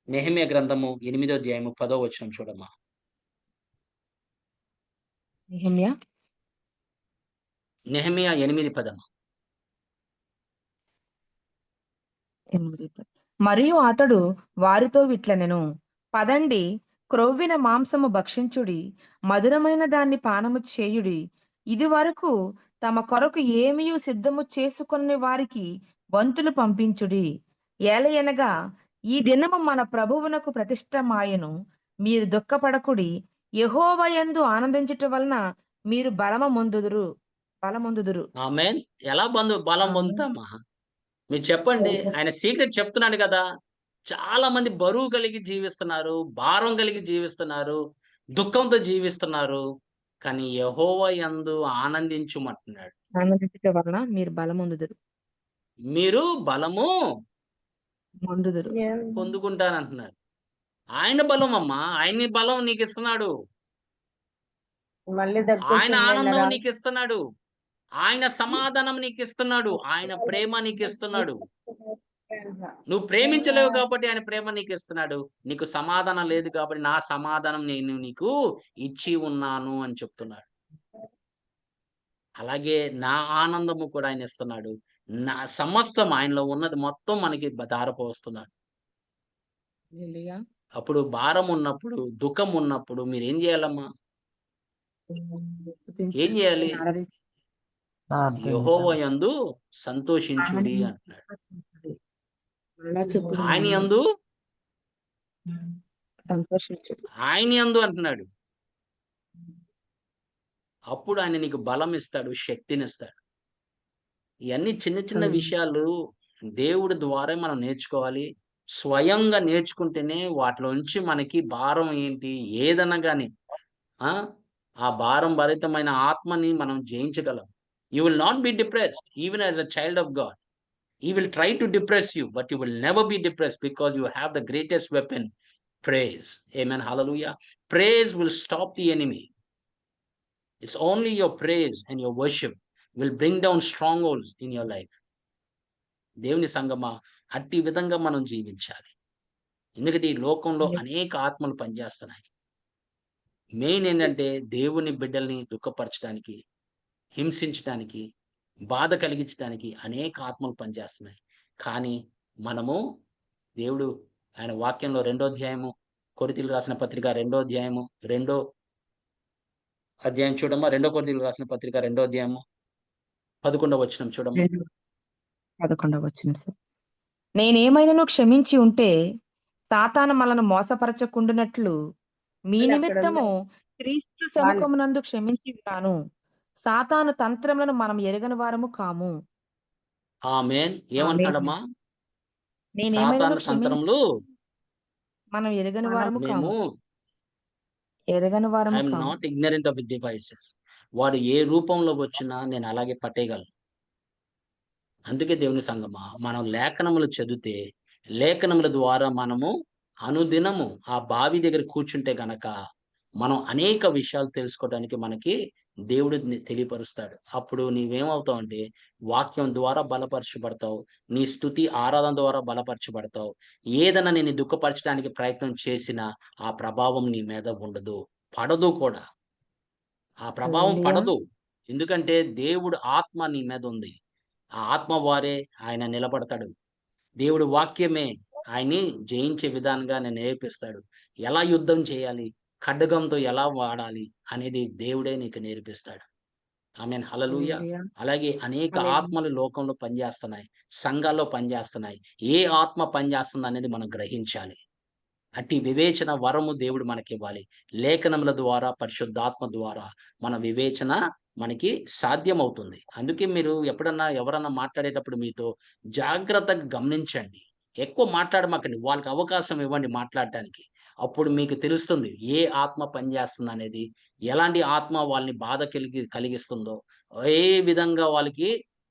నెహెమ్యా గ్రంథము 8వ అధ్యాయము 10వ వచనం చూడమ్మా. నెహెమ్యా నెహెమ్యా 8:10. 8. మరియు అతడు వారితో ఇట్లనెను, పదండి, క్రొవ్విన మాంసము భక్షించుడి, మధురమైన దాన్ని పానము చేయుడి. ఇదివరకు తమ కొరకు ఏమియు సిద్ధము చేసుకొనని వారికి వంతులు పంపించుడి. ఏలయనగా ఈ దినము మన ప్రభువునకు ప్రతిష్టమాయెను. మీరు దుఃఖపడకుడి, యెహోవా యందు ఆనందించుట వలన మీరు బలమొందుదురు. ఆమేన్. ఎలా బలం ఆమేన్. పొందుతామా? మీరు చెప్పండి. ఆయన సీక్రెట్ చెప్తున్నాడు కదా! చాలా మంది బరువు కలిగి జీవిస్తున్నారు. భారం కలిగి జీవిస్తున్నారు. దుఃఖంతో జీవిస్తున్నారు. కానీ యెహోవా యందు ఆనందించుమంటున్నాడు. ఆనందించుట వలన మీరు బలమొందుదురు. మీరు బలము పొందుదురు. పొందుకుంటానంటున్నారు. ఆయన బలం అమ్మా, ఆయన బలం నీకు ఇస్తున్నాడు. మళ్ళీ ఆయన ఆనందం నీకు ఇస్తున్నాడు. ఆయన సమాధానం నీకు ఇస్తున్నాడు. ఆయన ప్రేమ నీకు ఇస్తున్నాడు. నువ్వు ప్రేమించలేవు కాబట్టి ఆయన ప్రేమ నీకు ఇస్తున్నాడు. నీకు సమాధానం లేదు కాబట్టి నా సమాధానం నేను నీకు ఇచ్చి ఉన్నాను అని చెప్తున్నాడు. అలాగే నా ఆనందము కూడా ఆయన ఇస్తున్నాడు. నా సమస్తం ఆయనలో ఉన్నది మొత్తం మనకి ధారపోస్తున్నాడు. హల్లెలూయా. అప్పుడు భారం ఉన్నప్పుడు, దుఃఖం ఉన్నప్పుడు మీరు ఏం చేయాలమ్మా? ఏం చేయాలి? యెహోవా యందు సంతోషించుడి అంటున్నాడు. ఆయన యందు సంతోషించుడి. ఆయన యందు అంటున్నాడు. అప్పుడు ఆయన నీకు బలం ఇస్తాడు, శక్తినిస్తాడు. ఇవన్నీ చిన్న చిన్న విషయాలు దేవుడి ద్వారా మనం నేర్చుకోవాలి. స్వయంగా నేర్చుకుంటేనే వాటిలోంచి మనకి భారం ఏంటి, ఏదన్నా గాని ఆ భారం భరితమైన ఆత్మని మనం జయించగలం. You will not be depressed even as a child of God. He will try to depress you, but you will never be depressed because you have the greatest weapon, praise. Amen. Hallelujah. Praise will stop the enemy. It's only your praise and your worship will bring down strongholds in your life. దేవుని సంగమా, అట్టి విధంగా మనం జీవించాలి. ఎందుకంటే ఈ లోకంలో అనేక ఆత్మలు పనిచేస్తున్నాయి. మెయిన్ ఏంటంటే దేవుని బిడ్డల్ని దుఃఖపరచడానికి, హింసించడానికి, బాధ కలిగించడానికి అనేక ఆత్మలు పనిచేస్తున్నాయి. కానీ మనము దేవుడు ఆయన వాక్యంలో 2వ అధ్యాయము, కొరింథీయులకు రాసిన పత్రిక 2వ అధ్యాయము 2వ అధ్యాయం చూడమ్మా. 2 కొరింథీయులకు రాసిన పత్రిక 2వ అధ్యాయము 11వ వచనం చూడమ్మా. 11వ వచనం సార్. నేనేమైనాను క్షమించి ఉంటే సాతాను మనను మోసపరచకుండునట్లు మీ నిమిత్తము క్రీస్తు సముఖమునందు క్షమించి ఉన్నాను. సాతాను తంత్రములను మనం ఎరగని వారము కాము. ఆమేన్. ఏమంటాడమ్మా? నేనేమైనాను సాతాను తంత్రములు మనం ఎరగని వారము కాము. మేము ఎరగని వారము ఐఎమ్ కాము. Not ignorant of his devices. వాడు ఏ రూపంలో వచ్చినా నేను అలాగే పట్టేయగలను. అందుకే దేవుని సంగమా, మనం లేఖనములు చదివితే లేఖనముల ద్వారా మనము అనుదినము ఆ బావి దగ్గర కూర్చుంటే గనక మనం అనేక విషయాలు తెలుసుకోవడానికి మనకి దేవుడు తెలియపరుస్తాడు. అప్పుడు నీవేమవుతావు అంటే వాక్యం ద్వారా బలపరచబడతావు. నీ స్తుతి ఆరాధన ద్వారా బలపరచబడతావు. ఏదైనా నేను దుఃఖపరచడానికి ప్రయత్నం చేసినా ఆ ప్రభావం నీ మీద ఉండదు, పడదు కూడా. ఆ ప్రభావం హల్లెలూయా. పడదు. ఎందుకంటే దేవుడు ఆత్మ నీ మీద ఉంది. ఆ ఆత్మ వారే ఆయన నిలబడతాడు. దేవుడు వాక్యమే ఆయన్ని జయించే విధానంగా నేను నేర్పిస్తాడు. ఎలా యుద్ధం చేయాలి, ఖడ్గంతో ఎలా వాడాలి అనేది దేవుడే నీకు నేర్పిస్తాడు. ఆమేన్. హల్లెలూయా. హల్లెలూయా. అలాగే అనేక హల్లెలూయా. ఆత్మలు లోకంలో పనిచేస్తున్నాయి, సంఘాల్లో పనిచేస్తున్నాయి. ఏ ఆత్మ పనిచేస్తుంది అనేది మనం గ్రహించాలి. అట్టి వివేచన వరము దేవుడు మనకివ్వాలి. లేఖనముల ద్వారా, పరిశుద్ధాత్మ ద్వారా మన వివేచన మనకి సాధ్యమవుతుంది. అందుకే మీరు ఎప్పుడన్నా ఎవరన్నా మాట్లాడేటప్పుడు మీతో జాగ్రత్తగా గమనించండి. ఎక్కువ మాట్లాడమాకండి. వాళ్ళకి అవకాశం ఇవ్వండి మాట్లాడటానికి. అప్పుడు మీకు తెలుస్తుంది ఏ ఆత్మ పనిచేస్తుందనేది, ఎలాంటి ఆత్మ వాళ్ళని బాధ కలిగిస్తుందో, ఏ విధంగా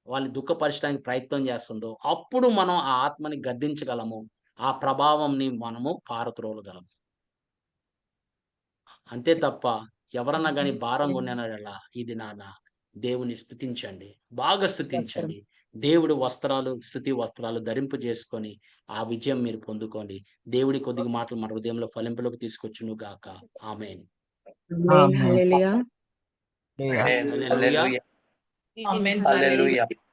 వాళ్ళని దుఃఖపరచడానికి ప్రయత్నం చేస్తుందో, అప్పుడు మనం ఆ ఆత్మని గద్దించగలము. ఆ ప్రభావంని మనము పారద్రోలగలము. అంతే తప్ప ఎవరన్నా గాని భారంగా ఉన్నానలా ఇది నాన్న దేవుని స్తుతించండి, బాగా స్తుతించండి. దేవుడు స్తుతి వస్త్రాలు ధరింపు చేసుకొని ఆ విజయం మీరు పొందుకోండి. దేవుడి కొద్దిగా మాటలు మన హృదయంలో ఫలింపులోకి తీసుకొచ్చును గాక. ఆమేన్. హల్లెలూయా. హల్లెలూయా. హల్లెలూయా.